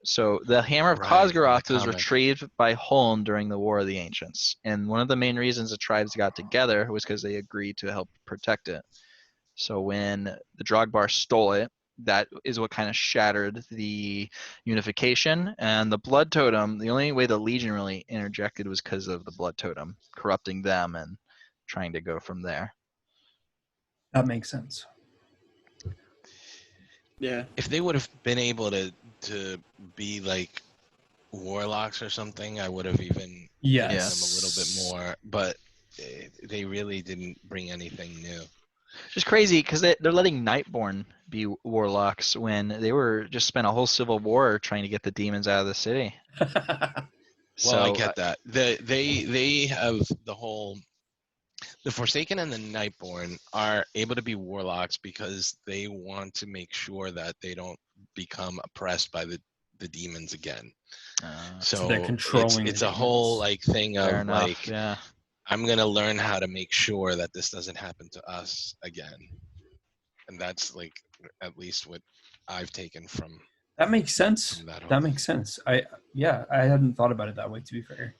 So the hammer of Right, in the Khaz'goroth was comic. retrieved by Huln during the War of the Ancients. And one of the main reasons the tribes got together was because they agreed to help protect it. So when the Drogbar stole it, that is what kind of shattered the unification. And the Blood Totem, the only way the Legion really interjected was because of the Blood Totem corrupting them and trying to go from there. That makes sense. Yeah. If they would have been able to be like warlocks or something, I would have even given them a little bit more. But they really didn't bring anything new. It's just crazy because they're letting Nightbourne be warlocks when they were just spent a whole civil war trying to get the demons out of the city. Well, I get that. They have the Forsaken and the Nightbourne are able to be warlocks because they want to make sure that they don't become oppressed by the demons again. So they're controlling it's the a whole demons. like thing Fair of enough, like, yeah. I'm gonna learn how to make sure that this doesn't happen to us again. And that's like at least what I've taken from That makes sense. that whole That thing. makes sense. I hadn't thought about it that way, to be fair.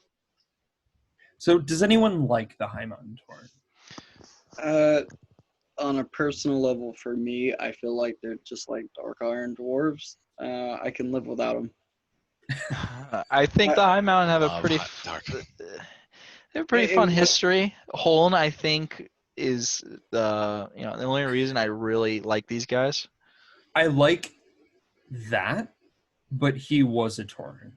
So does anyone like the Highmountain Tauren? On a personal level, for me, I feel like they're just like Dark Iron Dwarves. I can live without them. I think the Highmountain have a Love pretty Dark. they have a pretty fun history. Huln, I think, is the only reason I really like these guys. I like that, but he was a Tauren.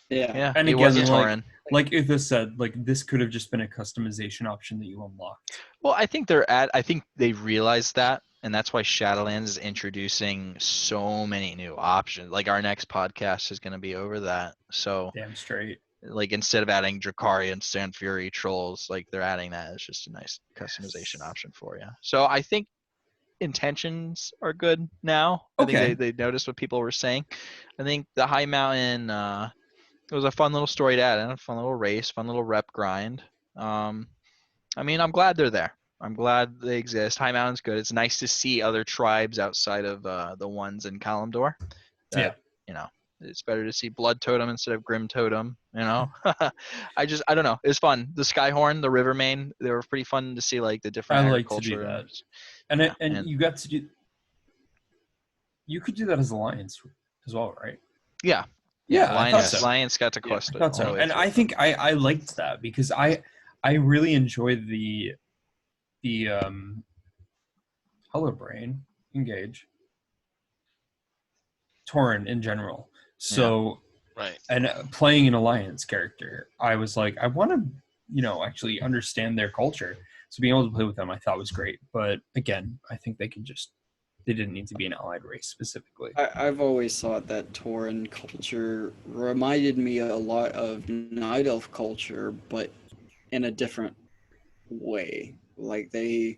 Yeah. And he again, was a Tauren. like Uthos said, like this could have just been a customization option that you unlocked. Well, I think they realized that, and that's why Shadowlands is introducing so many new options. Like our next podcast is going to be over that. So Damn straight. like instead of adding Drakari and Sand Fury trolls, like they're adding that as just a nice customization option for you. So I think intentions are good now. Okay. I think they noticed what people were saying. I think the Highmountain it was a fun little story to add in, a fun little race, fun little rep grind. I mean, I'm glad they're there. I'm glad they exist. Highmountain's good. It's nice to see other tribes outside of the ones in Kalimdor. Yeah. It's better to see Blood Totem instead of Grim Totem. I don't know. It was fun. The Skyhorn, the Rivermane, they were pretty fun to see, like the different I like to agriculture. do that. And you got to do. You could do that as Alliance as well, right? Yeah. Yeah, I thought so. Alliance got to quest it. I thought so. And I think I liked that because I really enjoyed the Hollow Brain engage Tauren in general. So right. And playing an Alliance character, I was like, I want to, actually understand their culture. So being able to play with them, I thought was great. But again, I think they didn't need to be an allied race specifically. I've always thought that Tauren culture reminded me a lot of Night Elf culture, but in a different way. Like they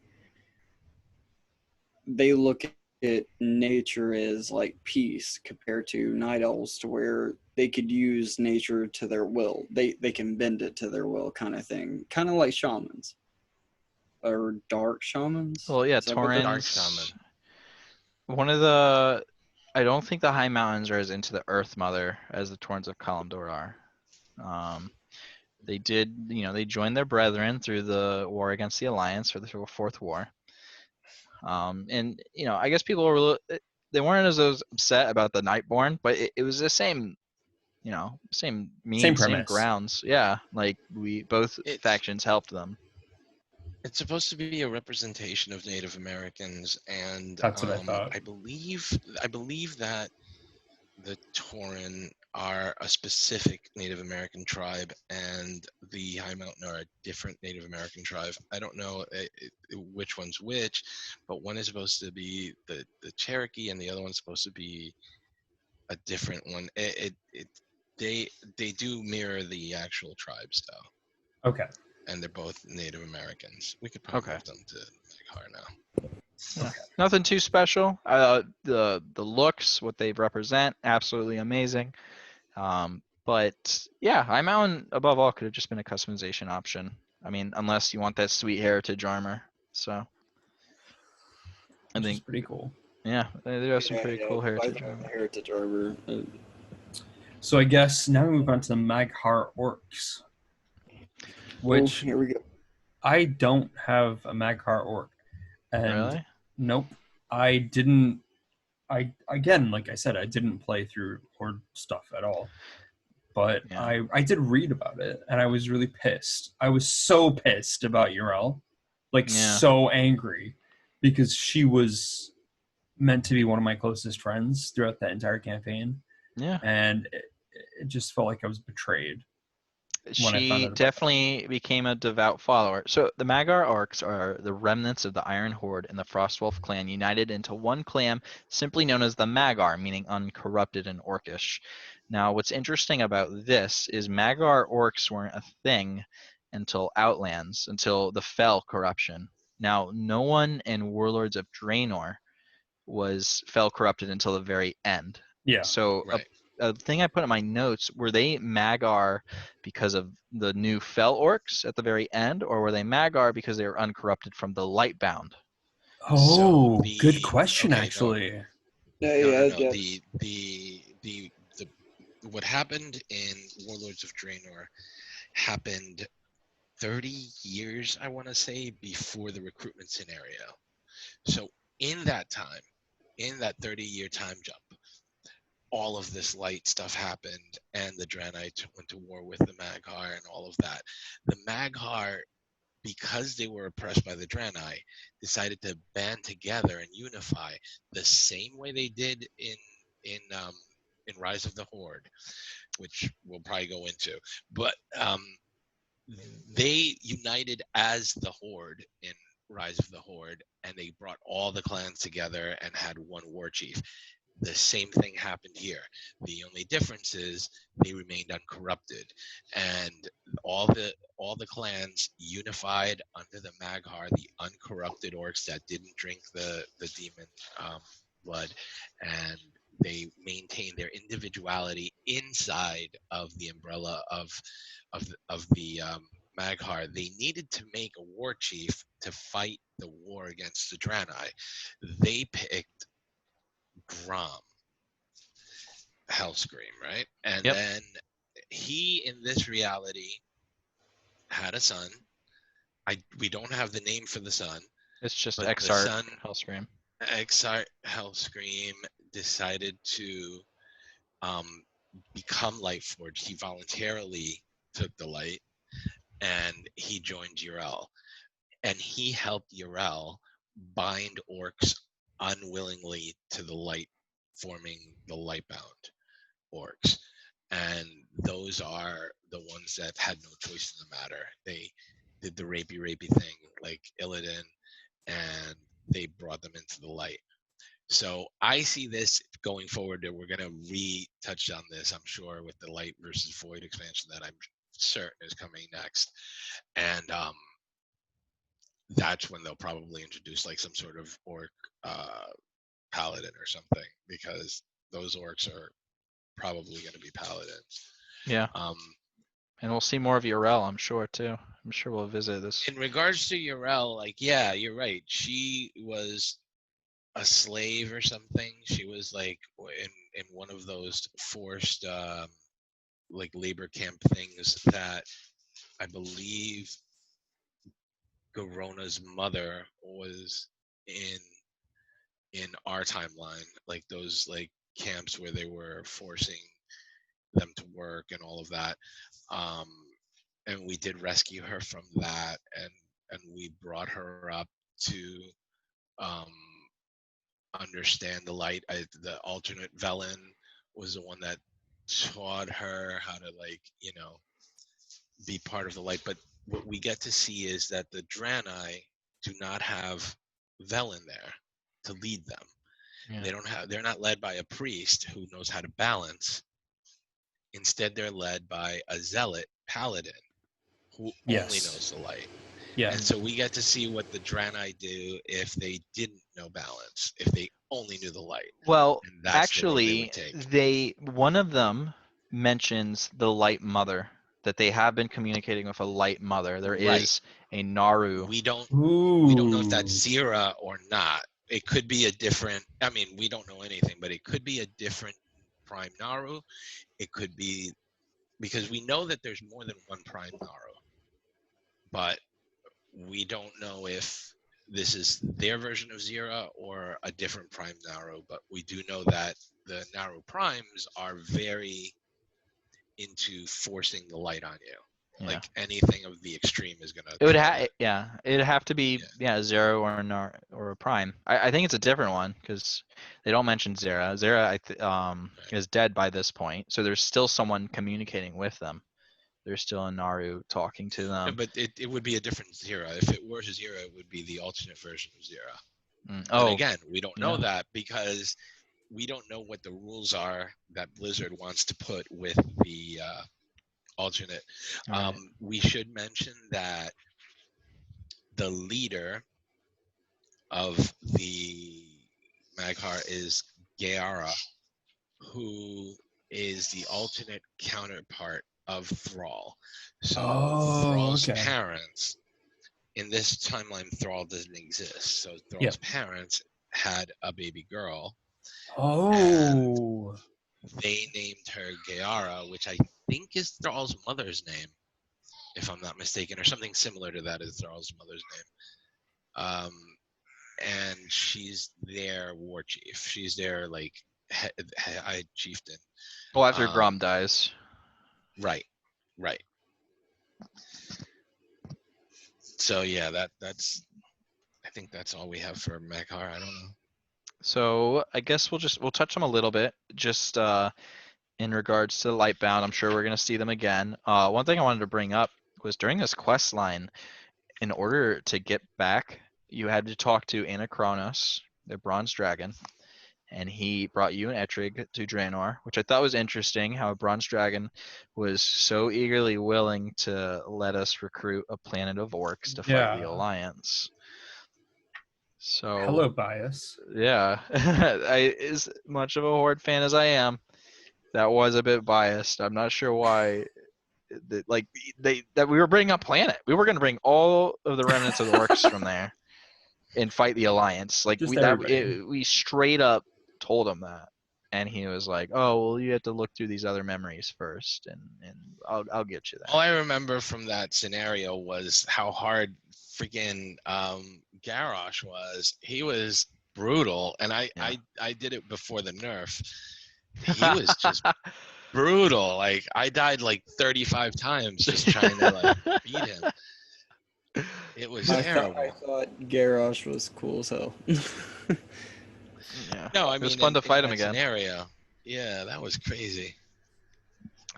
look at nature as like peace compared to Night Elves, to where they could use nature to their will. They can bend it to their will, kind of thing. Kind of like shamans or dark shamans. Well, yeah, Dark Taurens. Shaman. I don't think the Highmountains are as into the Earth Mother as the Taurens of Kalimdor are. They joined their brethren through the war against the Alliance, for the Fourth War. I guess people were they weren't as upset about the Nightbourne, but it was the same, same premise. grounds. Yeah, like both factions helped them. It's supposed to be a representation of Native Americans, and that's what I thought. I believe that the Tauren are a specific Native American tribe, and the Highmountain are a different Native American tribe. I don't know which one's which, but one is supposed to be the Cherokee, and the other one's supposed to be a different one. They do mirror the actual tribes, though. Okay. and they're both Native Americans. We could probably move them to Maghar now. Yeah. Nothing too special. The looks, what they represent, absolutely amazing. But yeah, Highmountain above all could have just been a customization option. I mean, unless you want that sweet heritage armor. So I Which is think pretty cool. yeah, they have some pretty cool heritage heritage armor. armor. So I guess now we move on to the Maghar Orcs, which here we go. I don't have a Maghar Orc. And Really? nope, I didn't. Again, like I said, I didn't play through Horde stuff at all. But Yeah. I did read about it, and I was really pissed. I was so pissed about Urel, like so angry, because she was meant to be one of my closest friends throughout that entire campaign. Yeah. And it just felt like I was betrayed. She definitely became a devout follower. So the Maghar Orcs are the remnants of the Iron Horde and the Frostwolf clan united into one clan simply known as the Maghar, meaning uncorrupted and orcish. Now, what's interesting about this is Maghar Orcs weren't a thing until Outlands, until the Fel corruption. Now, no one in Warlords of Draenor was Fel corrupted until the very end. Yeah. So a thing I put in my notes, were they Maghar because of the new Fel Orcs at the very end, or were they Maghar because they were uncorrupted from the Lightbound? Oh, good question, actually. No. What happened in Warlords of Draenor happened 30 years, I want to say, before the recruitment scenario. So in that time, in that 30-year time jump, all of this light stuff happened, and the Dranei went to war with the Maghar and all of that. The Maghar, because they were oppressed by the Dranei, decided to band together and unify the same way they did in Rise of the Horde, which we'll probably go into. But they united as the Horde in Rise of the Horde, and they brought all the clans together and had one war chief. The same thing happened here. The only difference is they remained uncorrupted, and all the clans unified under the Maghar, the uncorrupted orcs that didn't drink the demon blood, and they maintained their individuality inside of the umbrella of the Maghar. They needed to make a war chief to fight the war against the Dranei. They picked Grom, Hellscream, right? And then he, in this reality, had a son. We don't have the name for the son. It's just Exarch Hellscream. Exarch Hellscream decided to become Lightforged. He voluntarily took the light, and he joined Urel. And he helped Urel bind orcs unwillingly to the light, forming the Lightbound orcs. And those are the ones that had no choice in the matter. They did the rapey thing like Illidan, and they brought them into the light. So I see this going forward, and we're going to retouch on this, I'm sure, with the Light versus Void expansion that I'm certain is coming next. And that's when they'll probably introduce like some sort of orc paladin or something, because those orcs are probably going to be paladins. Yeah. And we'll see more of Urel, I'm sure, too. I'm sure we'll visit this. In regards to Urel, like, yeah, you're right. She was a slave or something. She was like in one of those forced like labor camp things that I believe Garona's mother was in our timeline, like those like camps where they were forcing them to work and all of that. And we did rescue her from that, and we brought her up to understand the light. The alternate Velen was the one that taught her how to, like, you know, be part of the light. But what we get to see is that the Dranei do not have Velen there to lead them. Yeah. They're not led by a priest who knows how to balance. Instead, they're led by a zealot paladin who only Yes. knows the light. Yeah. And so we get to see what the Dranei do if they didn't know balance, if they only knew the light. Well, And that's the road they actually, would take. one of them mentions the light mother, that they have been communicating with a light mother. There Right. is a Naru. We don't Ooh. know if that's Zira or not. It could be a different, I mean, we don't know anything, but it could be a different Prime Naru. It could be, because we know that there's more than one Prime Naru, but we don't know if this is their version of Zira or a different Prime Naru. But we do know that the Naru Primes are very into forcing the light on you. Yeah. Like anything of the extreme is gonna. It would it'd have to be Zero or a Prime. I think it's a different one because they don't mention Zera. Zera is dead by this point, so there's still someone communicating with them. There's still a Naru talking to them. But it would be a different Zira. If it were Zira, it would be the alternate version of Zira. Oh, and again, we don't know that because we don't know what the rules are that Blizzard wants to put with the alternate. right. We should mention that the leader of the Mag'har is Gaara, who is the alternate counterpart of Thrall. So Thrall's parents, in this timeline, Thrall doesn't exist. So Thrall's parents had a baby girl. Oh. They named her Gaara, which I think is Thrall's mother's name, if I'm not mistaken, or something similar to that is Thrall's mother's name. And she's their war chief. She's their like high chieftain. Well, after Grom dies. Right. So yeah, that's. I think that's all we have for Mag'har. I don't know. So I guess we'll touch them a little bit, just in regards to Lightbound. I'm sure we're gonna see them again. One thing I wanted to bring up was during this quest line, in order to get back, you had to talk to Anachronos, the bronze dragon, and he brought you and Ettrick to Draenor, which I thought was interesting, how a bronze dragon was so eagerly willing to let us recruit a planet of orcs to fight the Alliance. So hello, bias. Yeah, as much of a Horde fan as I am, that was a bit biased. I'm not sure why. That we were bringing a planet. We were going to bring all of the remnants of the orcs from there and fight the Alliance. Like we straight up told him that, and he was like, "Oh, well, you have to look through these other memories first, and I'll get you that." All I remember from that scenario was how hard freaking Garrosh was. He was brutal, and I did it before the nerf. He was just brutal. Like I died like 35 times just trying to like beat him. It was terrible. I thought Garrosh was cool as hell. Yeah. No, I it mean was fun to fight him again. Scenario. Yeah, that was crazy.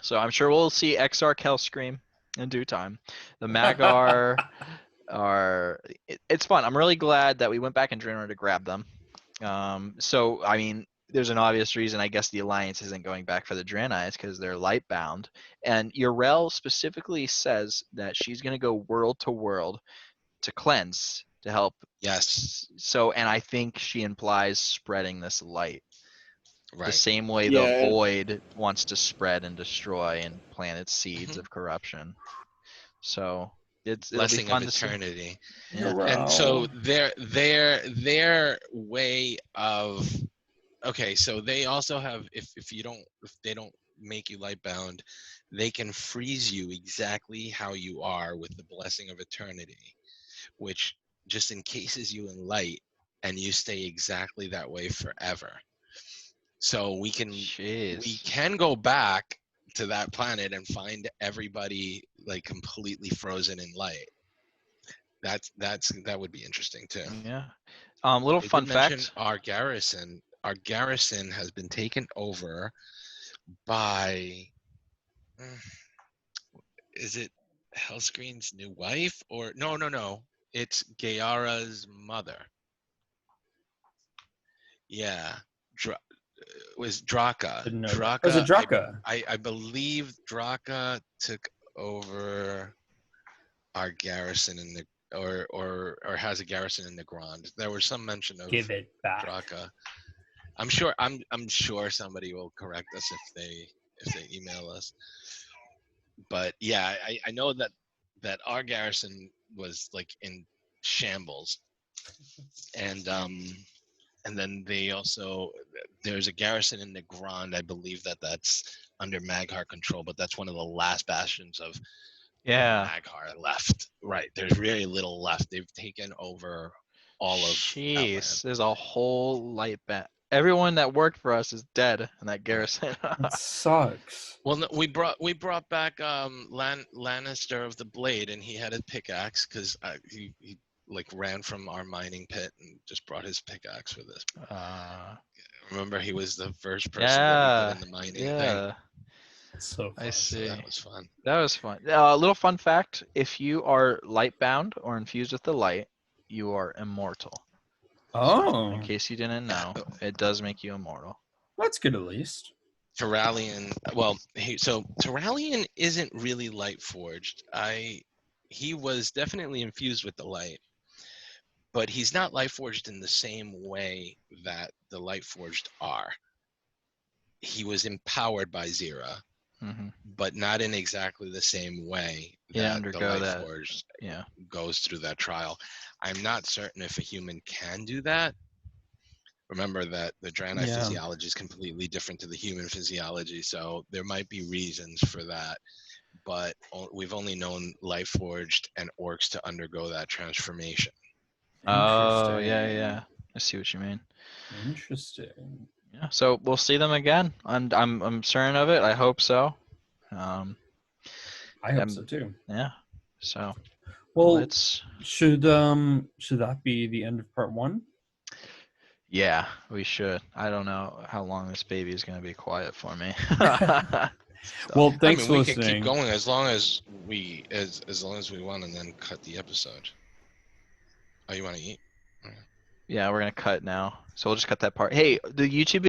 So I'm sure we'll see Exarch Hellscream in due time. The Mag'har it's fun. I'm really glad that we went back in Draenor to grab them. So I mean, there's an obvious reason. I guess the Alliance isn't going back for the Dranei because they're Lightbound. And Yrel specifically says that she's going to go world to world to cleanse, to help. Yes. So, and I think she implies spreading this light. Right. The same way the Void wants to spread and destroy and plant its seeds of corruption. So it'll Blessing be fun of to eternity. See. Yeah. And so their way of so they also have if they don't make you lightbound, they can freeze you exactly how you are with the blessing of eternity, which just encases you in light and you stay exactly that way forever. So we can go back to that planet and find everybody like completely frozen in light. That would be interesting too. Yeah. Little fun fact. Our garrison has been taken over by is it Hellscreen's new wife or no. It's Gaara's mother. Yeah. Was Draka. Was it Draka? I believe Draka took over our garrison in the or has a garrison in the Grand. There was some mention of Give it back. Draka. I'm sure somebody will correct us if they email us. But yeah, I know that our garrison was like in shambles, and then they also there's a garrison in the Grand. I believe that's under Maghar control, but that's one of the last bastions of Maghar left. Right, there's really little left. They've taken over all of that land. Jeez, there's a whole light bat. Everyone that worked for us is dead in that garrison. It sucks. Well, no, we brought back Lannister of the Blade, and he had a pickaxe because he like ran from our mining pit and just brought his pickaxe with us. Remember, he was the first person that we put in the mining thing. So fun. I see. So that was fun. That was fun. A little fun fact: if you are light bound or infused with the light, you are immortal. Oh, In case you didn't know, it does make you immortal. that's good at least. Terralion, so Terralion isn't really Lightforged. He was definitely infused with the light, but he's not Lightforged in the same way that the Lightforged are. He was empowered by Zira, but not in exactly the same way that the Lightforged goes through that trial. I'm not certain if a human can do that. Remember that the Dranei physiology is completely different to the human physiology, so there might be reasons for that. But we've only known Lightforged and Orcs to undergo that transformation. Oh, yeah. I see what you mean. Interesting. Yeah, so we'll see them again. I'm certain of it. I hope so. I hope so too. Yeah. So. Well, should that be the end of part 1? Yeah, we should. I don't know how long this baby is going to be quiet for me. Well, thanks for listening. We can keep going as long as we want, and then cut the episode. Oh, you want to eat? Yeah, we're going to cut now. So we'll just cut that part. Hey, the YouTube